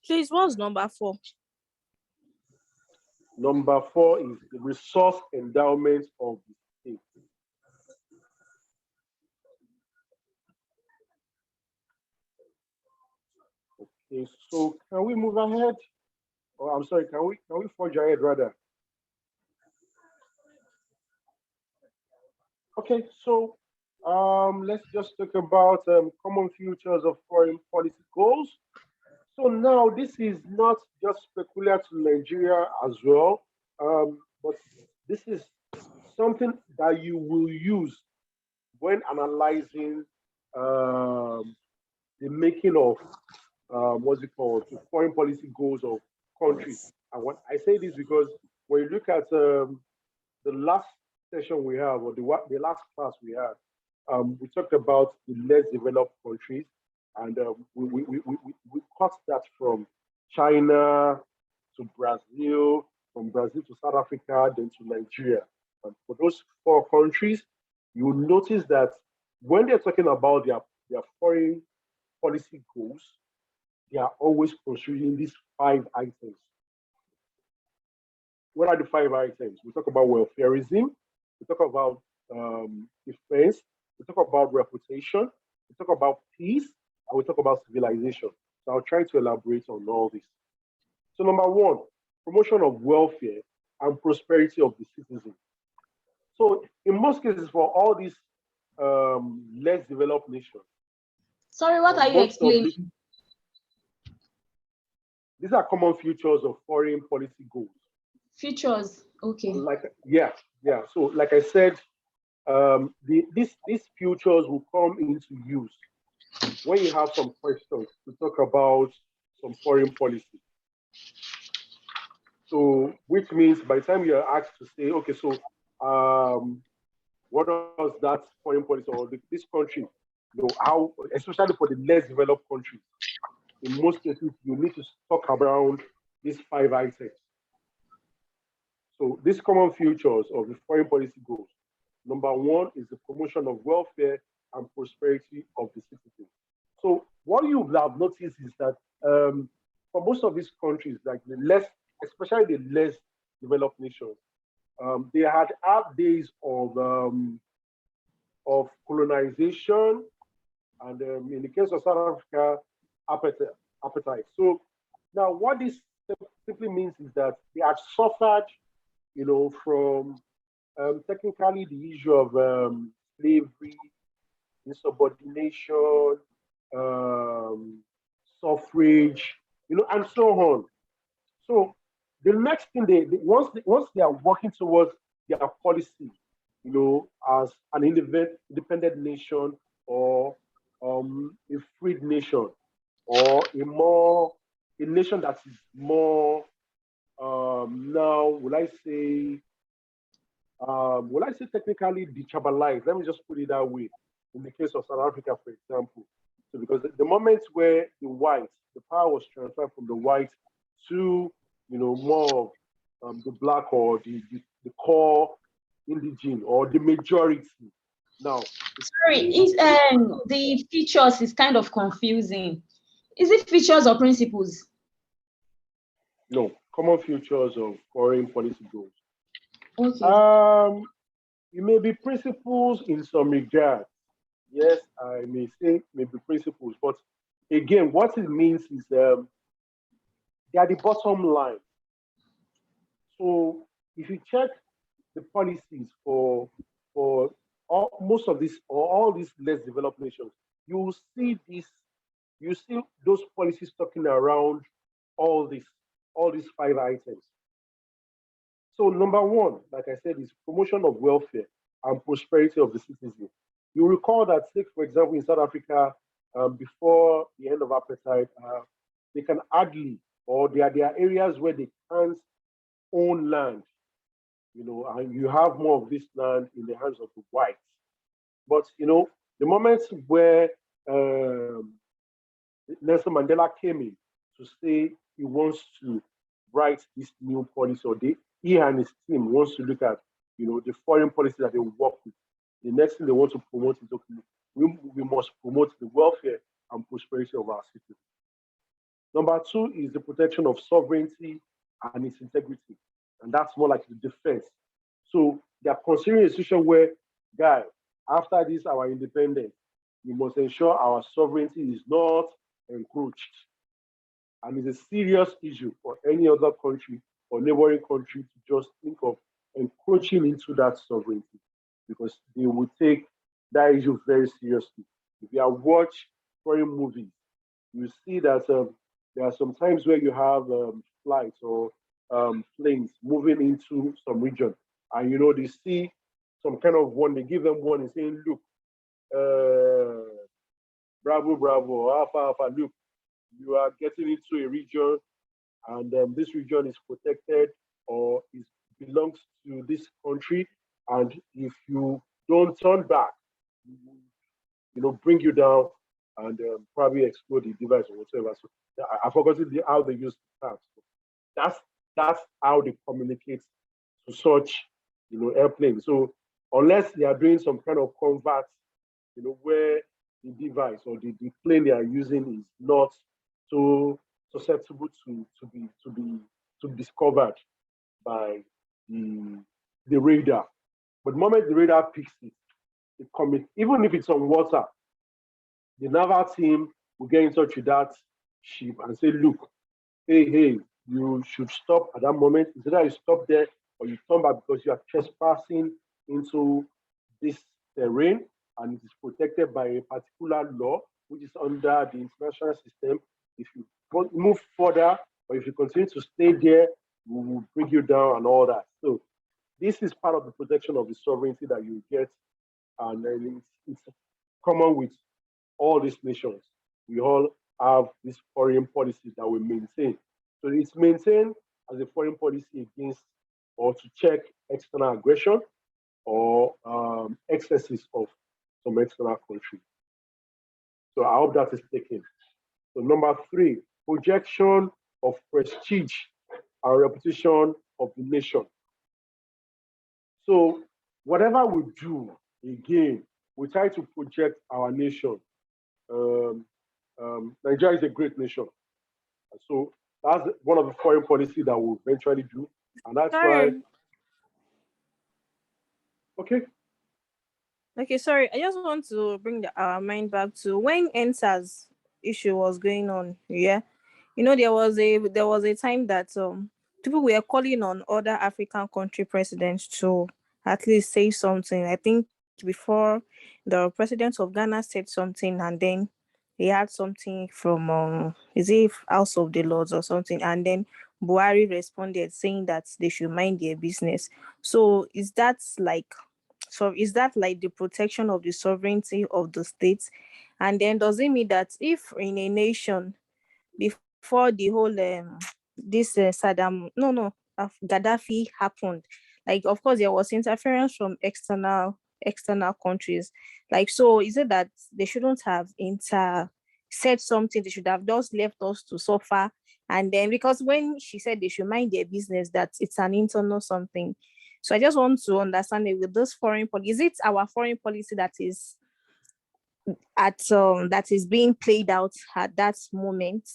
[SPEAKER 2] Please, what's number 4?
[SPEAKER 1] Number 4 is the resource endowment of the state. Okay, so can we move ahead? Or I'm sorry, can we forge ahead rather? Okay, so let's just talk about common features of foreign policy goals. So now this is not just peculiar to Nigeria as well. but this is something that you will use when analyzing um, the making of what's it called, the foreign policy goals of countries. And when I say this because when you look at the last session we have, or the last class we had, we talked about the less developed countries, and we cut that from China to Brazil, from Brazil to South Africa, then to Nigeria. And for those four countries, you will notice that when they're talking about their foreign policy goals, they are always considering these five items. What are the five items? We talk about welfareism, we talk about defense, we talk about reputation, we talk about peace, and we talk about civilization. So I'll try to elaborate on all this. So number one, promotion of welfare and prosperity of the citizen. So in most cases, for all these less developed nations,
[SPEAKER 5] Sorry, what are you
[SPEAKER 1] most of
[SPEAKER 5] explaining?
[SPEAKER 1] these are common features of foreign policy goals.
[SPEAKER 5] Features. Okay.
[SPEAKER 1] Yeah. So like I said, these features will come into use when you have some questions to talk about some foreign policy. So, which means by the time you're asked to say, okay, so what does that foreign policy or this country, how, especially for the less developed countries, in most cases, you need to talk around these five items. So, these common features of the foreign policy goals. Number one is the promotion of welfare and prosperity of the citizens. So what you have noticed is that for most of these countries, like the less, especially the less developed nations, they had days of colonization, and in the case of South Africa, appetite. So now, what this simply means is that they have suffered, from technically the issue of slavery, insubordination, um, suffrage, and so on. So the next thing once they are working towards their policy, as an independent nation, or a freed nation, or a nation that is more now, will I say technically detribalized? Let me just put it that way. In the case of South Africa, for example, so because the moment where the power was transferred from the whites to, more of the black, or the core indigene, or the majority. Now,
[SPEAKER 5] Sorry, the features is kind of confusing. Is it features or principles?
[SPEAKER 1] no, common features of foreign policy goals.
[SPEAKER 5] Okay.
[SPEAKER 1] It may be principles in some regard. Yes, I may say maybe principles, but again, what it means is they are the bottom line. So if you check the policies for most of these, or all these less developed nations, you will see those policies talking around all these five items. So number one, like I said, is promotion of welfare and prosperity of the citizen. You recall that, take for example, in South Africa, before the end of apartheid, they can hardly, or there are areas where they can't own land, and you have more of this land in the hands of the whites. But the moments where Nelson Mandela came in to say he wants to write this new policy, or he and his team wants to look at, the foreign policy that they work with. The next thing they want to promote is, okay, we must promote the welfare and prosperity of our citizens. Number two is the protection of sovereignty and its integrity, and that's more like the defense. So they are considering a situation where, guy, after this our independence, we must ensure our sovereignty is not encroached, and it's a serious issue for any other country or neighboring country to just think of encroaching into that sovereignty, because they will take that issue very seriously. If you have watched foreign movies, you see that there are some times where you have flights or planes moving into some region, and you know they see some kind of one, they give them warning saying, look, bravo, bravo, alpha, alpha, look, you are getting into a region, and this region is protected or is belongs to this country, and if you don't turn back, you know, bring you down and probably explode the device or whatever. So I forgot how they use the terms. That's that's how they communicate to such, you know, airplanes. So unless they are doing some kind of convert, you know, where the device or the plane they are using is not so susceptible to be discovered by the radar. But the moment the radar picks it, it commits, even if it's on water, the naval team will get in touch with that ship and say, look, hey, you should stop at that moment. It's either you stop there or you turn back because you are trespassing into this terrain and it is protected by a particular law, which is under the international system. If you move further or if you continue to stay there, we will bring you down and all that. So this is part of the protection of the sovereignty that you get, and then it's common with all these nations. We all have this foreign policy that we maintain. So it's maintained as a foreign policy against or to check external aggression or excesses of some external country. So I hope that is taken. So number 3, projection of prestige and reputation of the nation. So whatever we do, again, we try to project our nation. Nigeria is a great nation. So that's one of the foreign policy that we'll eventually do. And that's why. Okay.
[SPEAKER 2] Okay, sorry. I just want to bring our mind back to when NSAS issue was going on. Yeah, you know, there was a time that people were calling on other African country presidents to at least say something. I think before the president of Ghana said something, and then he had something from is it House of the Lords or something, and then Buhari responded saying that they should mind their business. So is that like the protection of the sovereignty of the states? And then does it mean that if in a nation before the whole this Gaddafi happened, like of course there was interference from external countries, like, so is it that they shouldn't have said something? They should have just left us to suffer? And then because when she said they should mind their business, that it's an internal something. So I just want to understand it with this foreign policy. Is it our foreign policy that is that is being played out at that moment?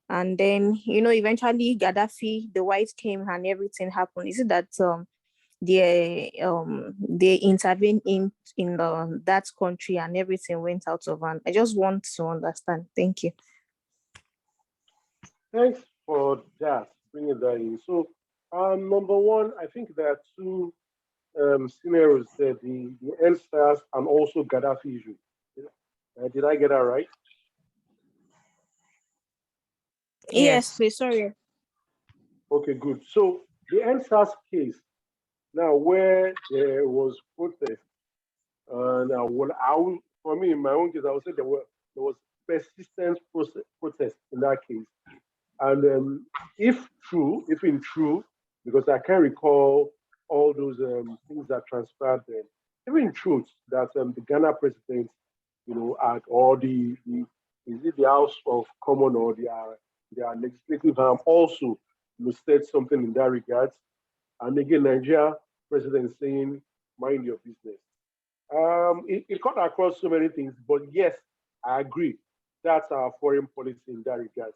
[SPEAKER 2] And then, you know, eventually Gaddafi, the whites came and everything happened. Is it that they intervened in that country and everything went out of hand? I just want to understand. Thank you.
[SPEAKER 1] Thanks for that, bringing that in. So, number 1, I think there are 2 scenarios there: the NSAS and also Gaddafi issue. Did I get that right?
[SPEAKER 2] Yes, please. Sorry.
[SPEAKER 1] Okay, good. So the NSAS case, now where there was protest, and for me, in my own case, I would say there was persistent protest in that case. And if in true, because I can't recall all those things that transpired then, if in truth that the Ghana president, you know, or is it the House of Commons or their legislative arm also, you know, said something in that regard, and again, Nigeria president saying, mind your business. It cut across so many things, but yes, I agree. That's our foreign policy in that regard.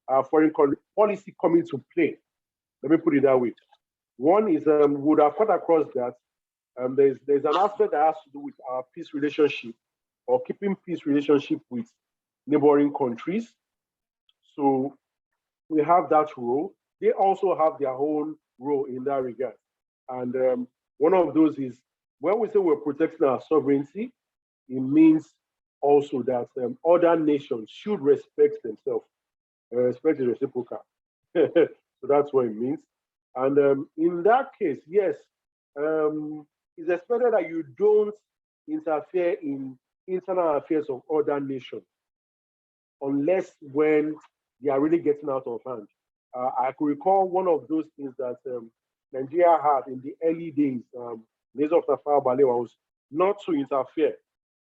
[SPEAKER 1] Our foreign policy coming to play. Let me put it that way. One is would have cut across that. There's an aspect that has to do with our peace relationship or keeping peace relationship with neighboring countries. So we have that role. They also have their own role in that regard. And one of those is when we say we're protecting our sovereignty, it means also that other nations should respect themselves. Respect is reciprocal. So that's what it means. And in that case, yes, it's expected that you don't interfere in internal affairs of other nations unless when they are really getting out of hand. I could recall one of those things that Nigeria had in the early days, days of Tafawa Balewa, was not to interfere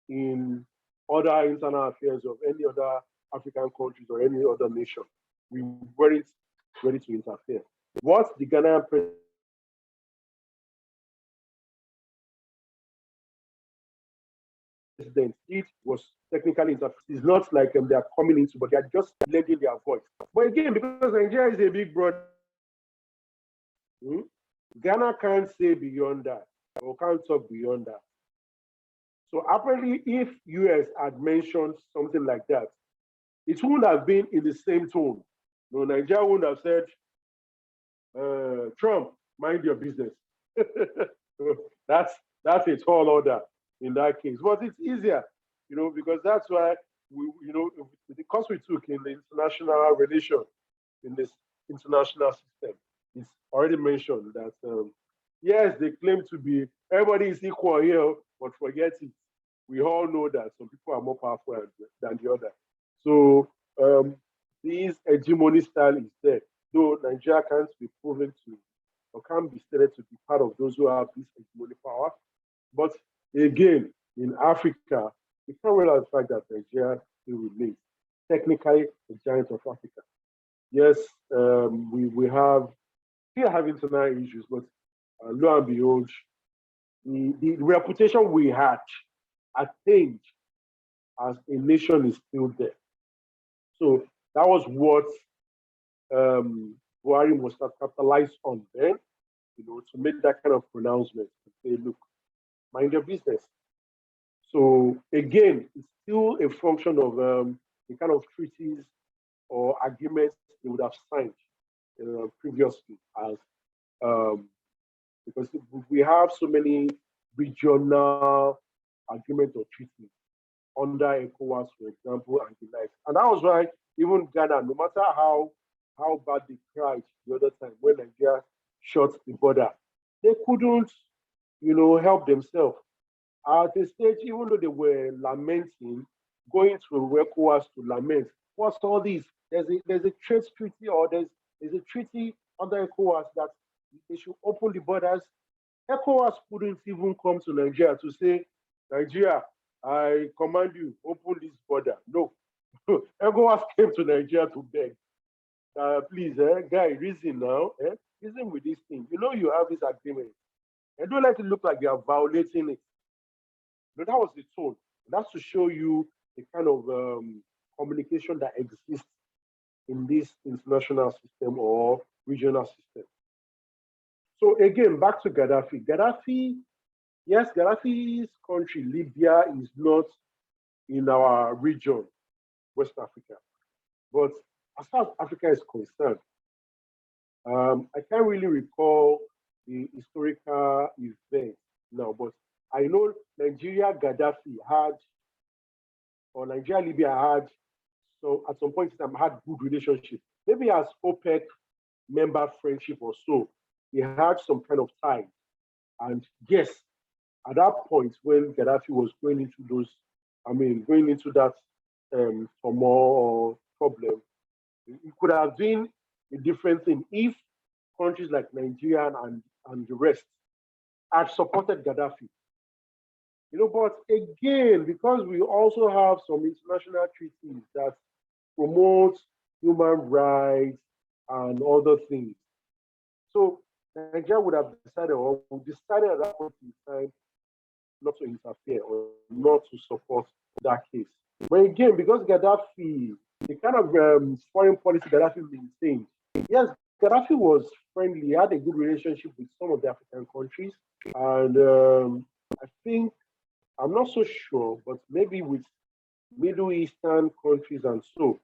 [SPEAKER 1] in other internal affairs of any other African countries or any other nation. We weren't ready to interfere. What the Ghanaian president did was technically interfere. It's not like they are coming into, but they are just lending their voice. But again, because Nigeria is a big brother, Ghana can't say beyond that or can't talk beyond that. So apparently, if US had mentioned something like that, it wouldn't have been in the same tone. No, Nigeria wouldn't have said, Trump, mind your business. that's a tall order in that case. But it's easier, because that's why the course we took in the international relation, in this international system, it's already mentioned that yes, they claim to be everybody is equal here, but forget it. We all know that some people are more powerful than the other. So this hegemony style is there, though Nigeria can't be proven to or can't be stated to be part of those who have this hegemony power. But again, in Africa, we can't realize the fact that Nigeria still remains technically the giant of Africa. Yes, we still have internal issues, but lo and behold, the reputation we had attained as a nation is still there. So that was what Buhari must have capitalized on then, to make that kind of pronouncement to say, look, mind your business. So again, it's still a function of the kind of treaties or agreements they would have signed previously, as because we have so many regional agreements or treaties under ECOWAS, for example, and the likes. And that was why even Ghana, no matter how bad they cried the other time when Nigeria shut the border, they couldn't, help themselves. At the stage, even though they were lamenting, going to ECOWAS to lament, what's all this? There's a trade treaty or there's a treaty under ECOWAS that they should open the borders. ECOWAS couldn't even come to Nigeria to say, Nigeria, I command you, open this border. No. ECOWAS came to Nigeria to beg. Please, guy, reason now. Reason with this thing. You have this agreement. And don't let it look like you are violating it. That was the tone. That's to show you the kind of communication that exists in this international system or regional system. So again, back to Gaddafi. Gaddafi's country, Libya, is not in our region, West Africa. But as far as Africa is concerned, I can't really recall the historical event now, but I know Nigeria, Gaddafi had, or Nigeria, Libya had, so at some point in time had good relationship. Maybe as OPEC member friendship or so, they had some kind of ties. And yes, at that point when Gaddafi was going into that turmoil or problem, it could have been a different thing if countries like Nigeria and the rest had supported Gaddafi. But again, because we also have some international treaties that promote human rights and other things. So Nigeria would have decided at that point in time not to interfere or not to support that case. But again, because Gaddafi, the kind of foreign policy Gaddafi maintained, yes, Gaddafi was friendly, he had a good relationship with some of the African countries. And I think, I'm not so sure, but maybe with Middle Eastern countries and so.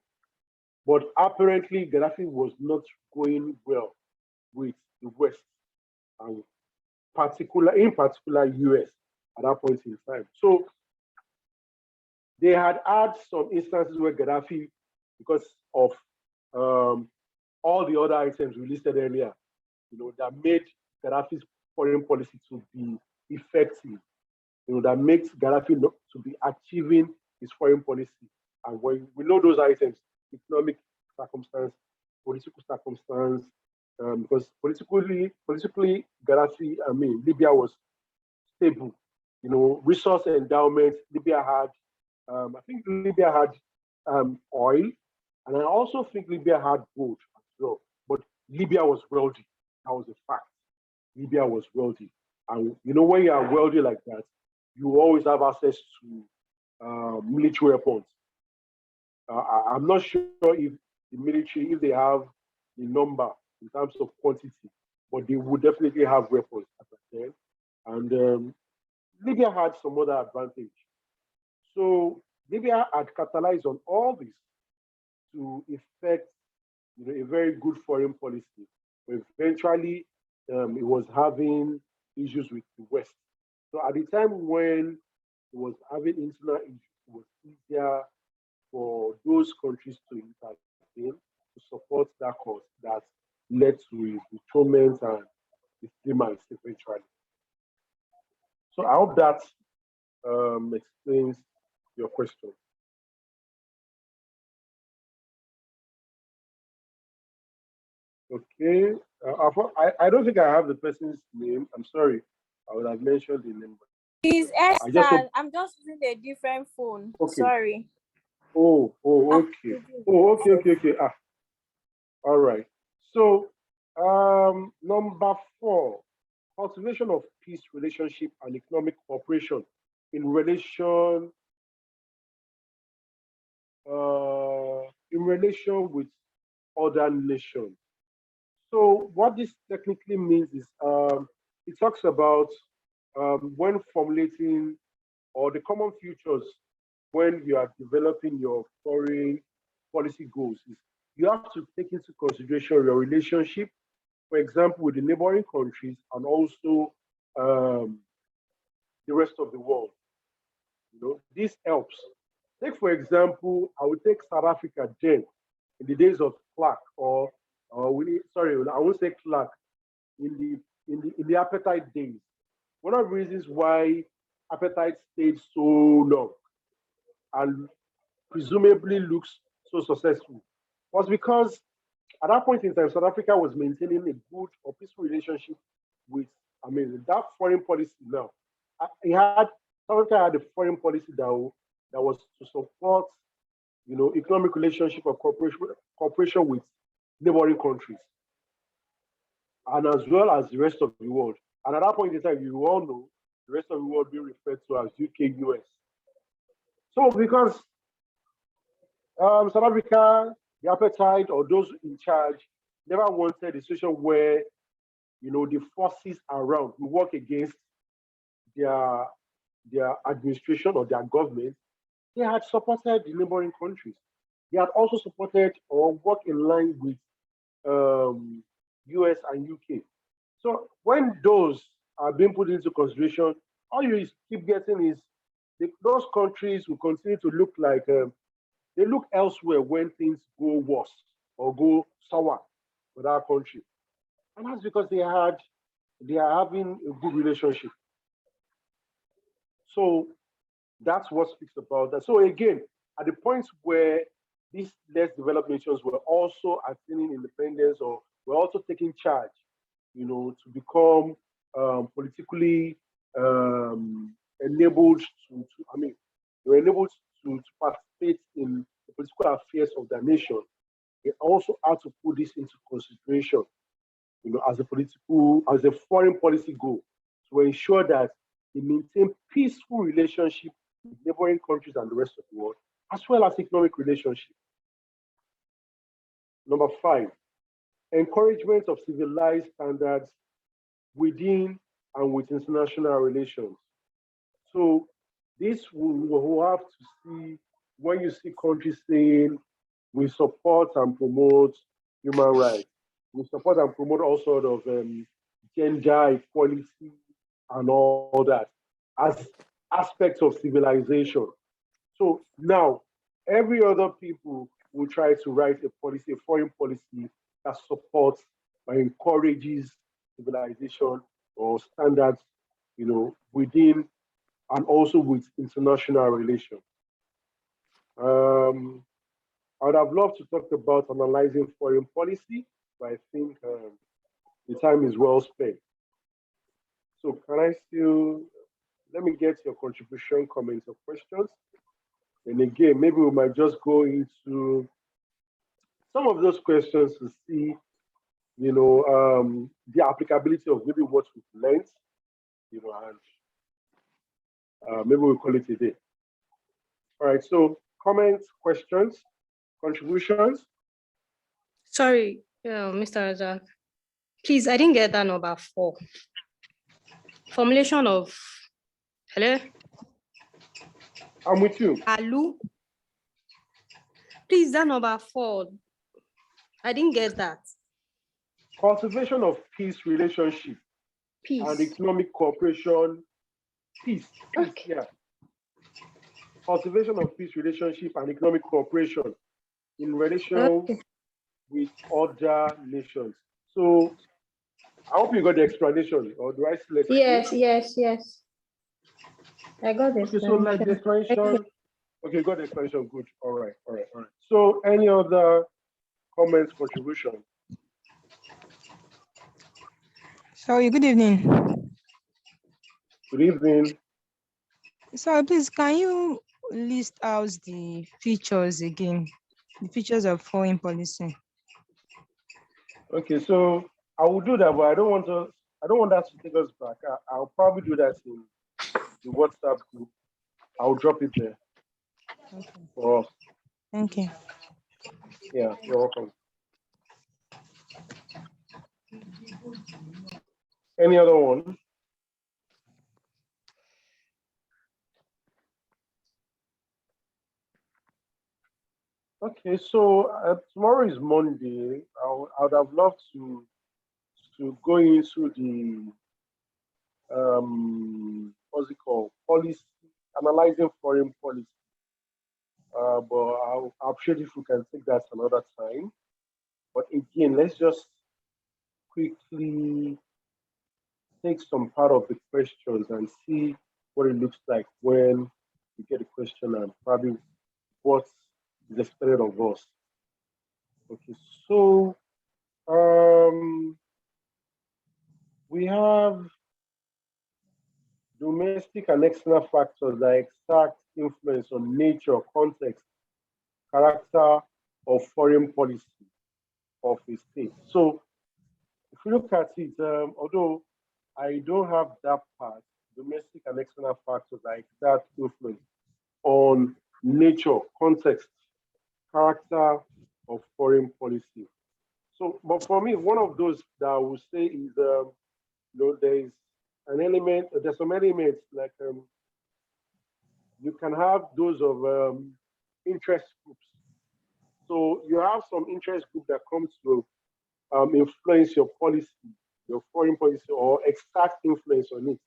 [SPEAKER 1] But apparently, Gaddafi was not going well with the West, and in particular US at that point in time. So they had some instances where Gaddafi, because of all the other items we listed earlier, that made Gaddafi's foreign policy to be effective, that makes Gaddafi to be achieving his foreign policy. And when we know those items, economic circumstance, political circumstance, because politically, Gaddafi, Libya was stable. Resource endowment, Libya had, I think Libya had oil, and I also think Libya had gold as well. But Libya was wealthy. That was a fact. Libya was wealthy. And when you are wealthy like that, you always have access to military weapons. I'm not sure if the military, if they have the number in terms of quantity, but they would definitely have weapons at that time. And Libya had some other advantage. So Libya had capitalized on all this to effect a very good foreign policy. But eventually, it was having issues with the West. So at the time when it was having internal issues, it was easier for those countries to intervene to support that cause that led to his withdrawal and his demise eventually. So I hope that explains your question. Okay. I don't think I have the person's name. I'm sorry. I would have mentioned the name.
[SPEAKER 2] It's
[SPEAKER 1] I just
[SPEAKER 2] Esther.
[SPEAKER 1] hope.
[SPEAKER 2] I'm just using a different phone.
[SPEAKER 1] Okay.
[SPEAKER 2] Sorry.
[SPEAKER 1] Okay. Okay. All right. So, number 4, cultivation of peace, relationship, and economic cooperation in relation with other nations. So, what this technically means is it talks about when formulating or the common futures when you are developing your foreign policy goals is you have to take into consideration your relationship, for example, with the neighboring countries and also the rest of the world. This helps. Take, for example, I would take South Africa then, in the days of Clark, sorry, I won't say Clark, in the apartheid days. One of the reasons why apartheid stayed so long and presumably looks so successful was because at that point in time, South Africa was maintaining a good or peaceful relationship with, that foreign policy now. South Africa had a foreign policy that was to support, economic relationship or cooperation with neighboring countries, and as well as the rest of the world. And at that point in time, you all know the rest of the world being referred to as UK, US. So because South Africa, the appetite or those in charge never wanted a situation where the forces around will work against their administration or their government. They had supported the neighboring countries. They had also supported or worked in line with US and UK. So when those are being put into consideration, all you keep getting is those countries will continue to look like they look elsewhere when things go worse or go sour with our country. And that's because they are having a good relationship. So that's what speaks about that. So again, at the point where these less developed nations were also attaining independence or were also taking charge, to become politically enabled they were enabled to participate in the political affairs of their nation. They also had to put this into consideration, as a foreign policy goal to ensure that they maintain peaceful relationship with neighboring countries and the rest of the world, as well as economic relationship. Number 5, encouragement of civilized standards within and with international relations. So this will have to see when you see countries saying we support and promote human rights, we support and promote all sort of gender equality and all that as aspects of civilization. So now every other people will try to write a policy, a foreign policy that supports or encourages civilization or standards, within and also with international relations. I would have loved to talk about analyzing foreign policy, but I think the time is well spent. So can I still, let me get your contribution, comments, or questions. And again, maybe we might just go into some of those questions to see, the applicability of maybe what we've learned, and maybe we'll call it a day. All right, so comments, questions, contributions.
[SPEAKER 6] Sorry, Mr. Razak. Please, I didn't get that number 4. Formulation of, hello?
[SPEAKER 1] I'm with you.
[SPEAKER 6] Alu? Please, that number 4. I didn't get that.
[SPEAKER 1] Cultivation of peace relationship
[SPEAKER 6] Peace.
[SPEAKER 1] and economic cooperation. Peace.
[SPEAKER 6] Okay.
[SPEAKER 1] Yeah. Cultivation of peace relationship and economic cooperation in relation with other nations. So I hope you got the explanation, or do I still explain?
[SPEAKER 6] Yes. I got this.
[SPEAKER 1] Okay, so like the explanation. Okay, got the explanation. Good. All right. So any other comments, contribution?
[SPEAKER 7] Sorry, good evening.
[SPEAKER 1] Good evening.
[SPEAKER 7] Sorry, please, can you list out the features again? The features of foreign policy.
[SPEAKER 1] Okay, so I will do that, but I don't want that to take us back. I'll probably do that in the WhatsApp group. I'll drop it there.
[SPEAKER 7] Okay.
[SPEAKER 1] For us.
[SPEAKER 7] Thank you.
[SPEAKER 1] Yeah, you're welcome. Any other one? Okay, so tomorrow is Monday. I would have loved to go into the what's it called, policy, analyzing foreign policy. But I'll appreciate if we can take that another time. But again, let's just quickly take some part of the questions and see what it looks like when we get a question and probably what is expected of us. Okay, so we have domestic and external factors that exert influence on nature, context, character of foreign policy of a state. So if you look at it, although I don't have that part, domestic and external factors that exert influence on nature, context, character of foreign policy. So, but for me, one of those that I would say is, there's an element, there's some elements like you can have those of interest groups. So you have some interest group that comes to influence your policy, your foreign policy, or exert influence on it.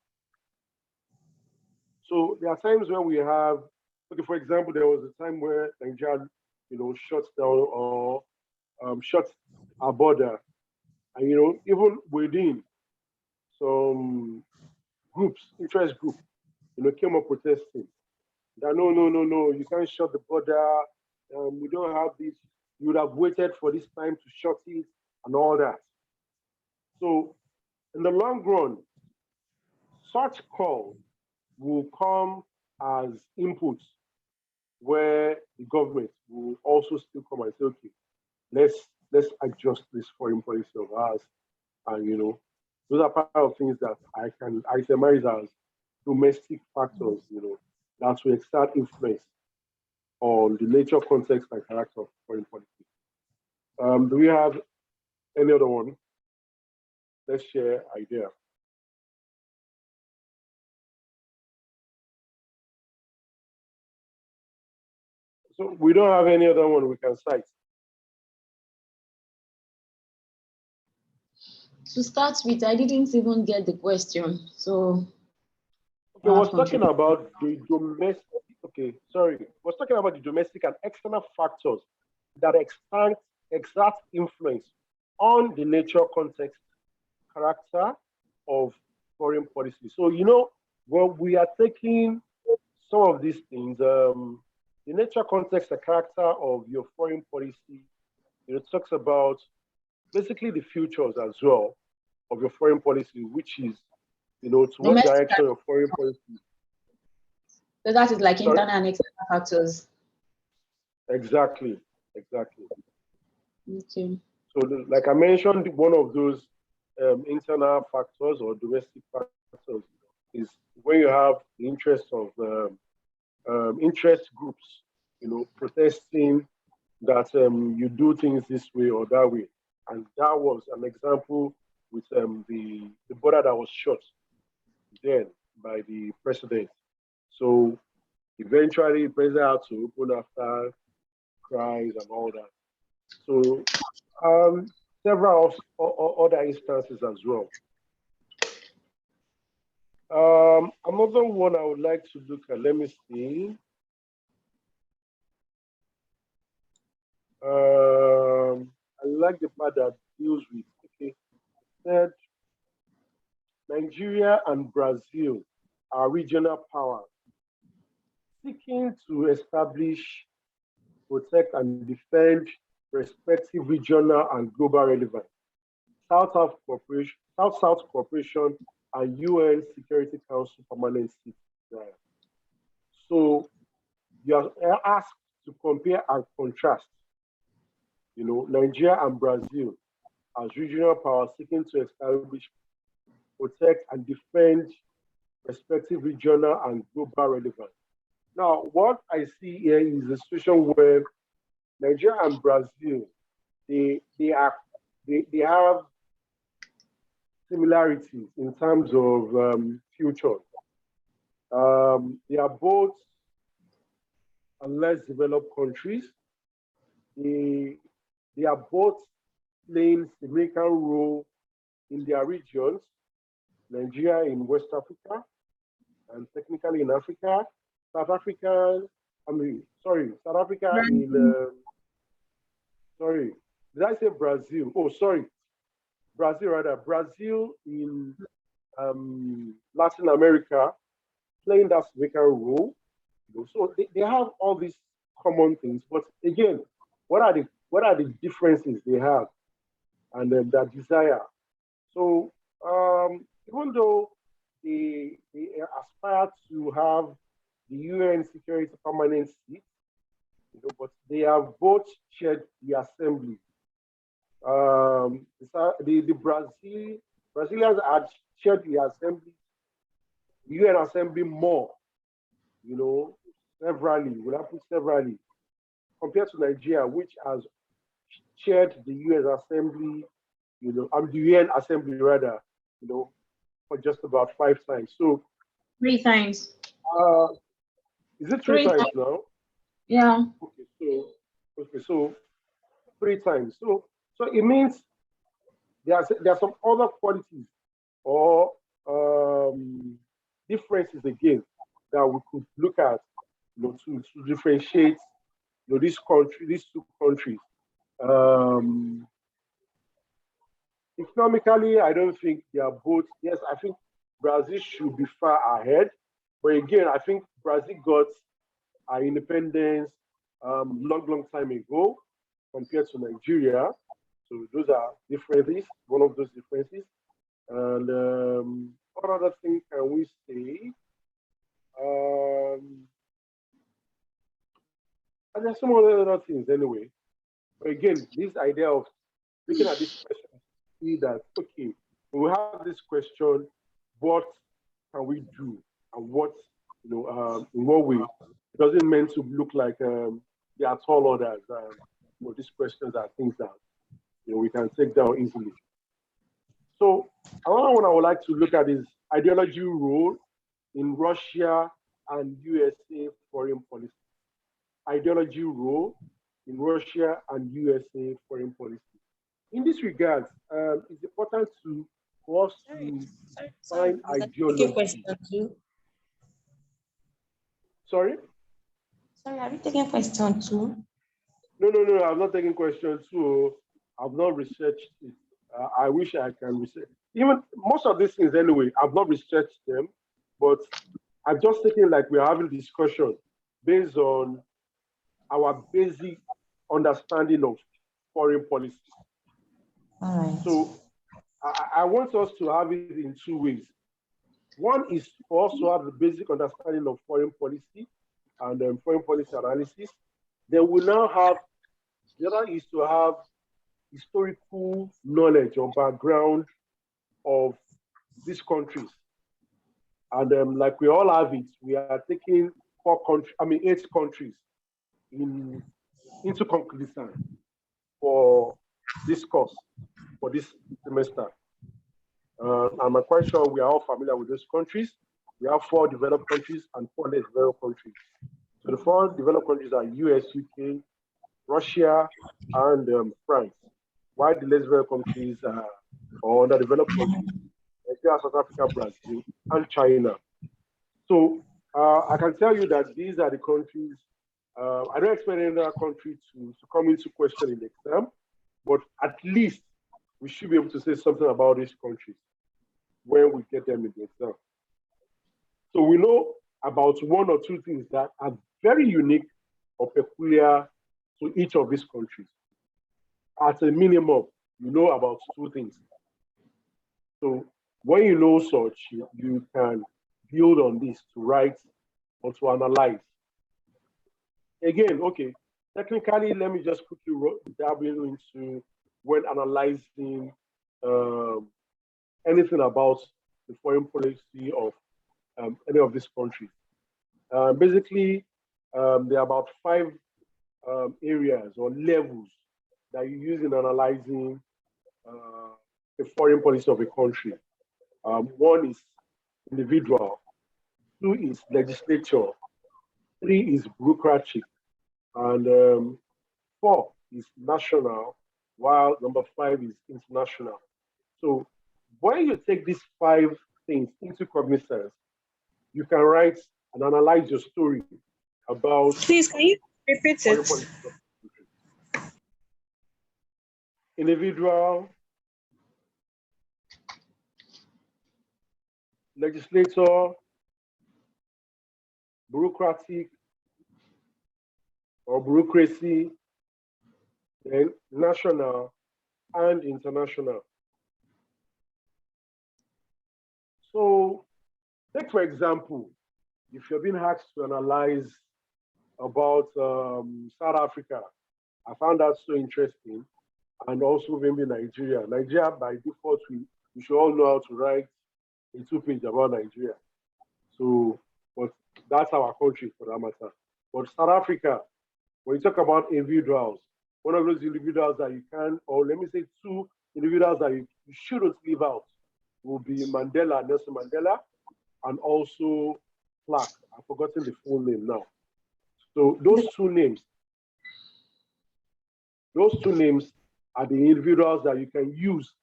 [SPEAKER 1] So there are times where we have, okay, for example, there was a time where Nigeria, shut down or shut our border, and even within some groups, interest group, came up protesting that no, you can't shut the border. We don't have this. You would have waited for this time to shut it and all that. So in the long run, such calls will come as inputs where the government will also still come and say, okay, let's adjust this foreign policy of ours. And those are part of things that I can itemize as domestic factors, that will exert influence on the nature, context, and character of foreign policy. Do we have any other one? Let's share idea. So we don't have any other one we can cite.
[SPEAKER 5] To start with, I didn't even get the question. So
[SPEAKER 1] okay, I was talking about the domestic, was talking about the domestic and external factors that exert influence on the nature, context, character of foreign policy. So, when we are taking some of these things, the nature, context, the character of your foreign policy, talks about basically the futures as well of your foreign policy, which is, to what
[SPEAKER 5] Domestic.
[SPEAKER 1] direction your foreign policy.
[SPEAKER 5] So that is like
[SPEAKER 1] Sorry?
[SPEAKER 5] internal and external factors.
[SPEAKER 1] Exactly.
[SPEAKER 5] Okay.
[SPEAKER 1] So, like I mentioned, one of those internal factors or domestic factors is when you have the interest of interest groups, protesting that you do things this way or that way. And that was an example with the border that was shut then by the president. So eventually, the president had to open after cries and all that. So several other instances as well. Another one I would like to look at, let me see. I like the part that deals with, said Nigeria and Brazil are regional powers seeking to establish, protect, and defend respective regional and global relevance. South-South Cooperation, and UN Security Council permanent seat. So you are asked to compare and contrast, Nigeria and Brazil as regional powers seeking to establish, protect, and defend respective regional and global relevance. Now, what I see here is a situation where Nigeria and Brazil, they have similarities in terms of future. They are both less developed countries. They are both playing significant role in their regions. Nigeria in West Africa, and technically in Africa. South Africa in, sorry, did I say Brazil? Oh, sorry, Brazil rather. Brazil in Latin America, playing that significant role. So they have all these common things, but again, what are the differences they have and their desire? So even though they aspire to have the UN Security Permanent seat, but they have both chaired the assembly. The Brazilians had chaired the assembly, UN assembly more, severally, compared to Nigeria, which has chaired the US assembly, the UN assembly rather, for just about 5 times. So
[SPEAKER 5] 3 times.
[SPEAKER 1] Is it 3 times now?
[SPEAKER 5] Yeah.
[SPEAKER 1] Okay, so 3 times. So it means there are some other qualities or differences again that we could look at, to differentiate, these two countries. Economically, I don't think they are both. Yes, I think Brazil should be far ahead, but again, I think Brazil got our independence long time ago compared to Nigeria. So those are differences, one of those differences. And what other thing can we say? And there's some other things anyway. But again, this idea of looking at this question, see that, okay, when we have this question, what can we do? And what, in what way? It doesn't mean to look like they are tall orders. These questions are things that, we can take down easily. So another one I would like to look at is ideology role in Russia and USA foreign policy. Ideology role in Russia and USA foreign policy. In this regard, it's important for us to find ideology.
[SPEAKER 8] Question two?
[SPEAKER 1] Sorry,
[SPEAKER 8] are we taking question two?
[SPEAKER 1] No, I'm not taking question two. I've not researched it. I wish I can research. Even most of these things anyway, I've not researched them, but I'm just thinking like we're having discussion based on our basic understanding of foreign policy.
[SPEAKER 5] All right.
[SPEAKER 1] So I want us to have it in two ways. One is for us to have the basic understanding of foreign policy and foreign policy analysis. Then we now have, the other is to have historical knowledge or background of these countries. And like we all have it, we are taking 8 countries into conclusion for this course, for this semester. And I'm quite sure we are all familiar with those countries. We have 4 developed countries and 4 less developed countries. So the 4 developed countries are US, UK, Russia, and France. While the less developed countries or underdeveloped countries, Nigeria, South Africa, Brazil, and China. So I can tell you that these are the countries. I don't expect any other country to come into question in the exam, but at least we should be able to say something about these countries when we get them in the exam. So we know about 1 or 2 things that are very unique or peculiar to each of these countries. At a minimum, you know about 2 things. So when you know such, you can build on this to write or to analyze. Again, okay, technically, let me just quickly dive into when analyzing anything about the foreign policy of any of these countries. Basically, there are about 5 areas or levels that you use in analyzing the foreign policy of a country. 1 is individual, 2 is legislature, 3 is bureaucratic, and 4 is national, while number 5 is international. So when you take these 5 things into cognizance, you can write and analyze your story about.
[SPEAKER 6] Please, can you repeat it?
[SPEAKER 1] Individual, legislator, bureaucratic or bureaucracy, then national and international. So take for example, if you're being asked to analyze about South Africa, I found that so interesting, and also maybe Nigeria. Nigeria, by default, we should all know how to write a 2-page about Nigeria. So, but that's our country for that matter. But South Africa, when you talk about individuals, one of those individuals that you can, or let me say 2 individuals that you shouldn't leave out will be Mandela, Nelson Mandela, and also Clark. I've forgotten the full name now. So those two names are the individuals that you can use,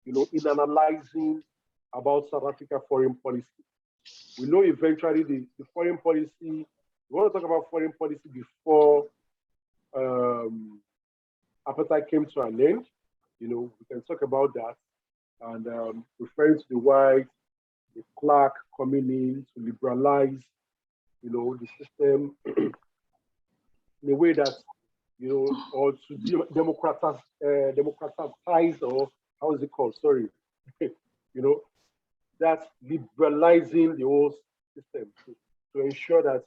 [SPEAKER 1] in analyzing about South Africa foreign policy. We know eventually the foreign policy, we want to talk about foreign policy before apartheid came to an end. We can talk about that, and referring to the white, the Clark coming in to liberalize, the system in a way that, or to democratize, or how is it called? Sorry, that's liberalizing the whole system to ensure that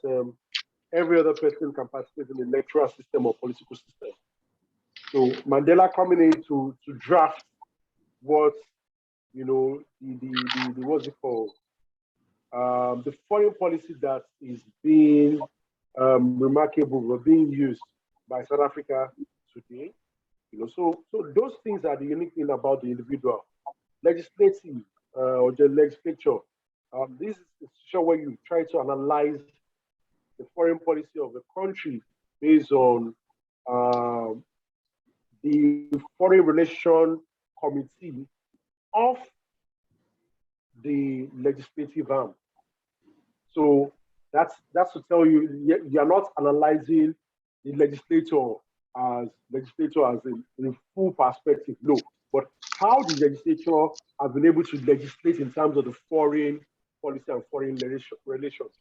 [SPEAKER 1] every other person can participate in the electoral system or political system. So Mandela coming in to draft what, the what's it called? The foreign policy that is being remarkable or being used by South Africa today. So those things are the unique thing about the individual. Legislative or the legislature. This is a situation where you try to analyze the foreign policy of the country based on the foreign relation committee of the legislative arm. So that's to tell you, you're not analyzing the legislature as legislature as in full perspective, no. But how the legislature have been able to legislate in terms of the foreign policy and foreign relations.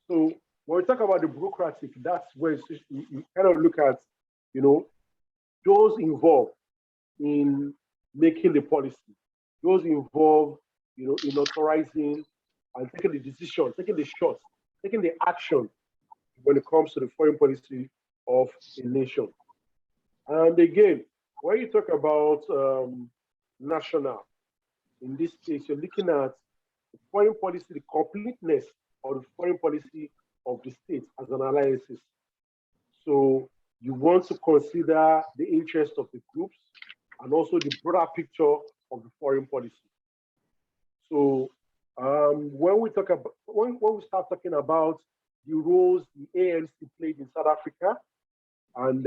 [SPEAKER 1] So when we talk about the bureaucratic, that's where you kind of look at, those involved in making the policy, those involved, in authorizing and taking the decision, taking the shots, taking the action when it comes to the foreign policy of a nation. And again, when you talk about national, in this case, you're looking at the foreign policy, the completeness of the foreign policy of the state as an analysis. So you want to consider the interest of the groups and also the broader picture of the foreign policy. So when we talk about when we start talking about the roles the ANC played in South Africa, and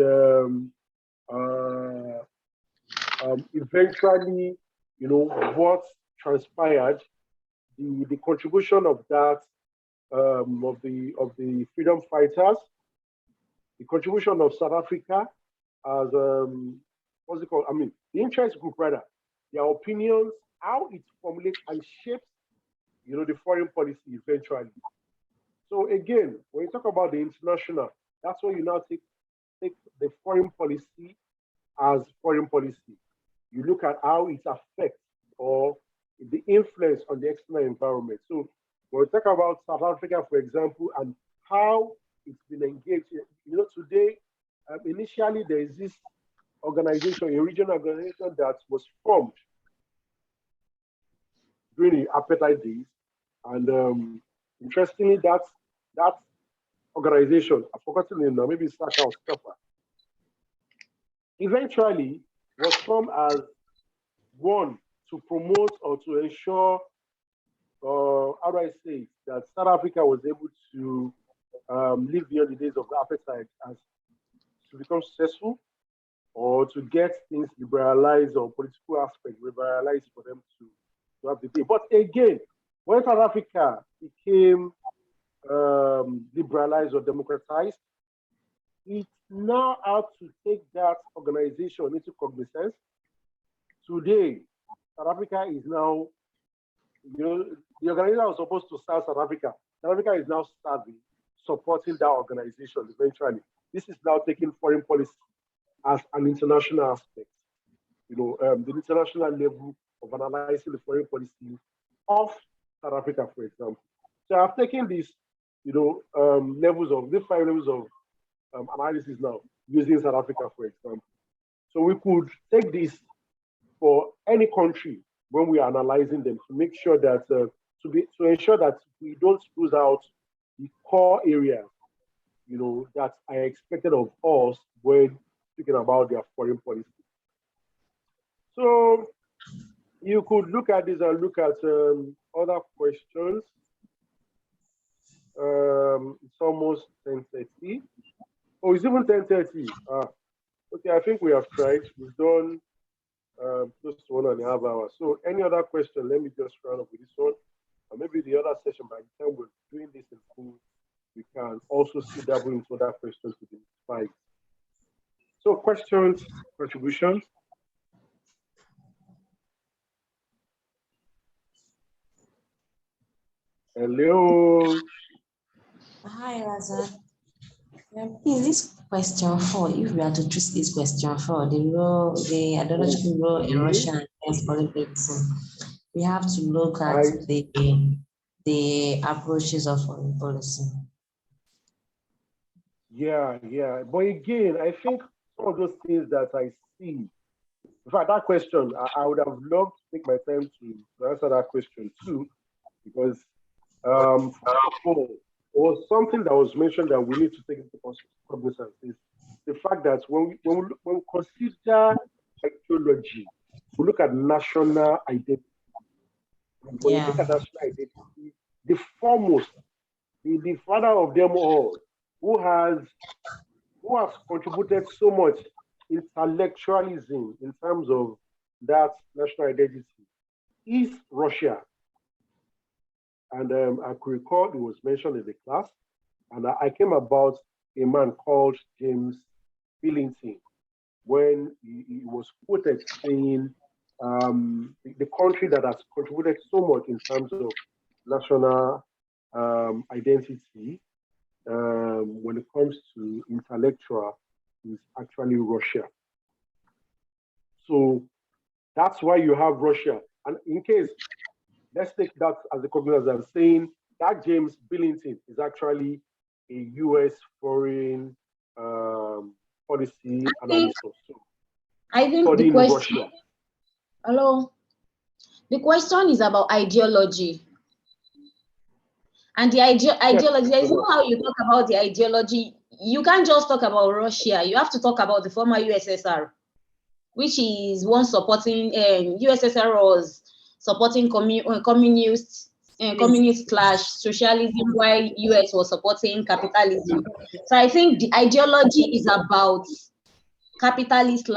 [SPEAKER 1] eventually, what transpired, the contribution of that of the freedom fighters, the contribution of South Africa as what's it called? I mean, the interest group rather, their opinions, how it formulates and shapes, the foreign policy eventually. So again, when you talk about the international, that's where you now take the foreign policy as foreign policy. You look at how it affects or the influence on the external environment. So when we talk about South Africa, for example, and how it's been engaged, today, initially there is this organization, a regional organization that was formed during the apartheid days. And interestingly, that organization, I've forgotten the name, maybe Saka or Skapa, eventually was formed as one to promote or to ensure, how do I say it, that South Africa was able to live beyond the days of the apartheid as to become successful or to get things liberalized or political aspects liberalized for them to have the day. But again, when South Africa became liberalized or democratized, it now had to take that organization into cognizance. Today, South Africa is now, the organization was supposed to serve South Africa. South Africa is now serving, supporting that organization eventually. This is now taking foreign policy as an international aspect. The international level of analyzing the foreign policy of South Africa, for example. So I've taken these, levels of, the 5 levels of analysis now, using South Africa, for example. So we could take this for any country when we are analyzing them to make sure that, to ensure that we don't lose out the core areas, that are expected of us when speaking about their foreign policy. So you could look at this and look at other questions. It's almost 10:30. Oh, it's even 10:30. Okay, I think we have tried. We've done close to 1.5 hours. So any other question? Let me just round up with this one. Or maybe the other session, by the time we're doing this in full, we can also see double into other questions to the 5. So questions, contributions. Hello.
[SPEAKER 8] Hi, Raza. Please, this question 4, if we are to choose this question 4, the ideological role in Russia against foreign policy, we have to look at the approaches of foreign policy.
[SPEAKER 1] Yeah. But again, I think some of those things that I see, in fact, that question, I would have loved to take my time to answer that question too, because first of all, there was something that was mentioned that we need to take into cognizance is the fact that when we consider ideology, we look at national identity. And when you look at national identity, the foremost, the father of them all, who has contributed so much intellectualism in terms of that national identity, is Russia. And I could recall it was mentioned in the class, and I came about a man called James Billington when he was quoted saying the country that has contributed so much in terms of national identity when it comes to intellectual is actually Russia. So that's why you have Russia. And in case, let's take that as a cognizance I'm saying that James Billington is actually a US foreign policy analyst.
[SPEAKER 5] I think the
[SPEAKER 1] Studying
[SPEAKER 5] question,
[SPEAKER 1] Russia.
[SPEAKER 5] hello, the question is about ideology. And the ideology, there is no how you talk about the ideology. You can't just talk about Russia. You have to talk about the former USSR, which is one supporting, USSR was supporting communist / socialism, while US was supporting capitalism. So I think the ideology is about capitalist /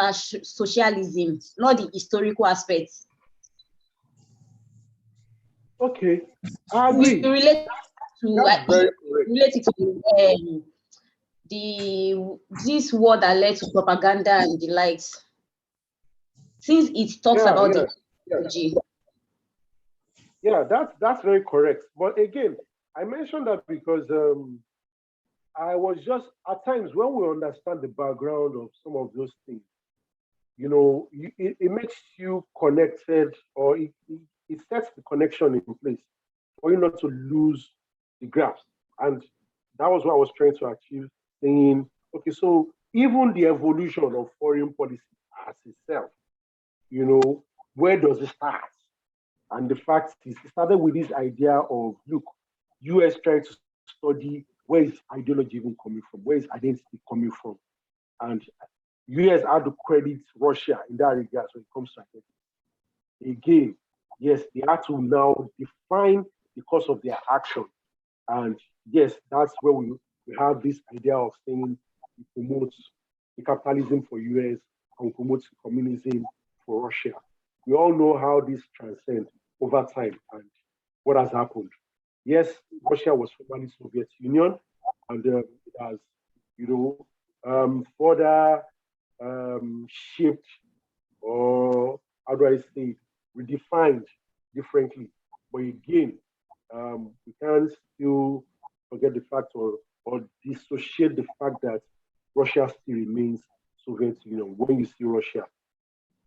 [SPEAKER 5] socialism, not the historical aspects.
[SPEAKER 1] Okay, I agree.
[SPEAKER 5] We relate
[SPEAKER 1] That's
[SPEAKER 5] related to this word that led to propaganda and the likes. Since it talks about the ideology.
[SPEAKER 1] Yeah, that's very correct. But again, I mentioned that because I was just at times when we understand the background of some of those things, you know, it makes you connected, or it sets the connection in place for you not to lose the grasp. And that was what I was trying to achieve, saying, okay, so even the evolution of foreign policy as itself, you know, where does it start? And the fact is, it started with this idea of, look, US trying to study where is ideology even coming from, where is identity coming from. And US had to credit Russia in that regard when it comes to identity. Again, yes, they had to now define the cause of their action. And yes, that's where we have this idea of saying we promote the capitalism for US and we promote communism for Russia. We all know how this transcends over time and what has happened. Yes, Russia was formerly Soviet Union, and it has, you know, further shaped, or how do I say it, redefined differently. But again, we can't still forget the fact or dissociate the fact that Russia still remains Soviet Union when you see Russia.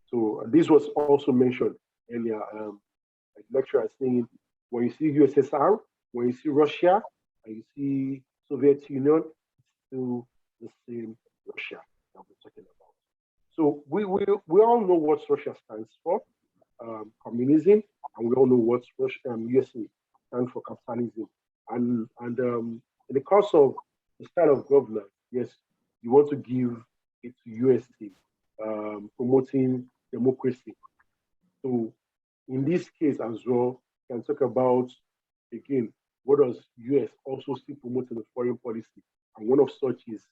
[SPEAKER 1] So this was also mentioned earlier. A lecturer saying when you see USSR, when you see Russia, and you see Soviet Union, it's still the same Russia that we're talking about. So we all know what Russia stands for, communism, and we all know what Russia, USA stands for, capitalism. And in the course of the style of governance, yes, you want to give it to USA, promoting democracy. So in this case as well, we can talk about, again, what does US also still promote in the foreign policy? And one of such is,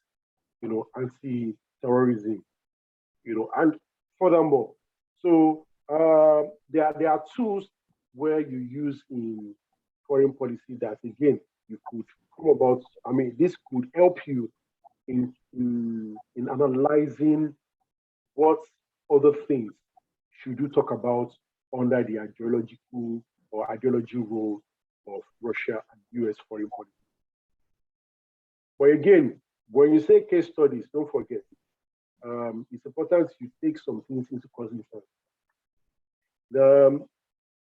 [SPEAKER 1] you know, anti-terrorism, you know, and furthermore. So there are tools where you use in foreign policy that, again, you could come about. I mean, this could help you in analyzing what other things should you talk about under the ideological or ideology role of Russia and US foreign policy. But again, when you say case studies, don't forget, it's important you take some things into consideration. The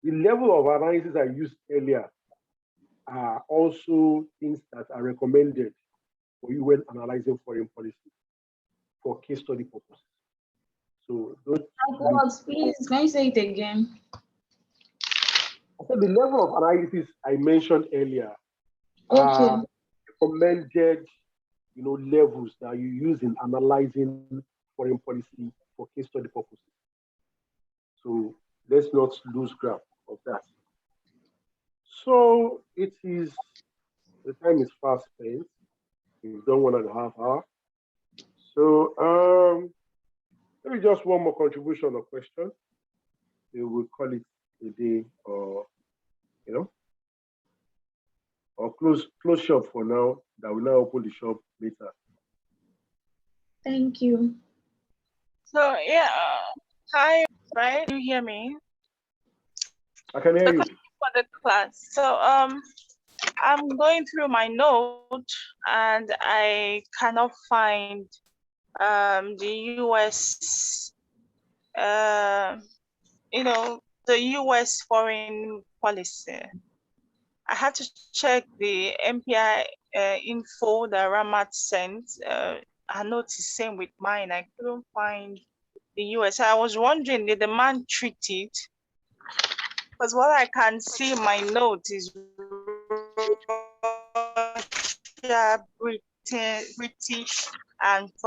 [SPEAKER 1] level of analysis I used earlier are also things that are recommended for you when analyzing foreign policy for case study purposes. So
[SPEAKER 5] Please, can you say it again?
[SPEAKER 1] I said the level of analysis I mentioned earlier
[SPEAKER 5] Okay.
[SPEAKER 1] are recommended, you know, levels that you use in analyzing foreign policy for case study purposes. So let's not lose grasp of that. So it is, the time is fast spent. We've done 1.5 hours. So maybe just one more contribution or question. We will call it a day, or you know, or close shop for now. That will now open the shop later.
[SPEAKER 5] Thank you.
[SPEAKER 9] So yeah, hi, right? You hear me?
[SPEAKER 1] I can hear
[SPEAKER 9] The
[SPEAKER 1] you.
[SPEAKER 9] question for the class. So I'm going through my note and I cannot find the US the US foreign policy. I had to check the MPI info that Ramat sent. I noticed same with mine. I couldn't find the US. I was wondering, did the man treat it? Because what I can see in my note is Russia, Britain, British, and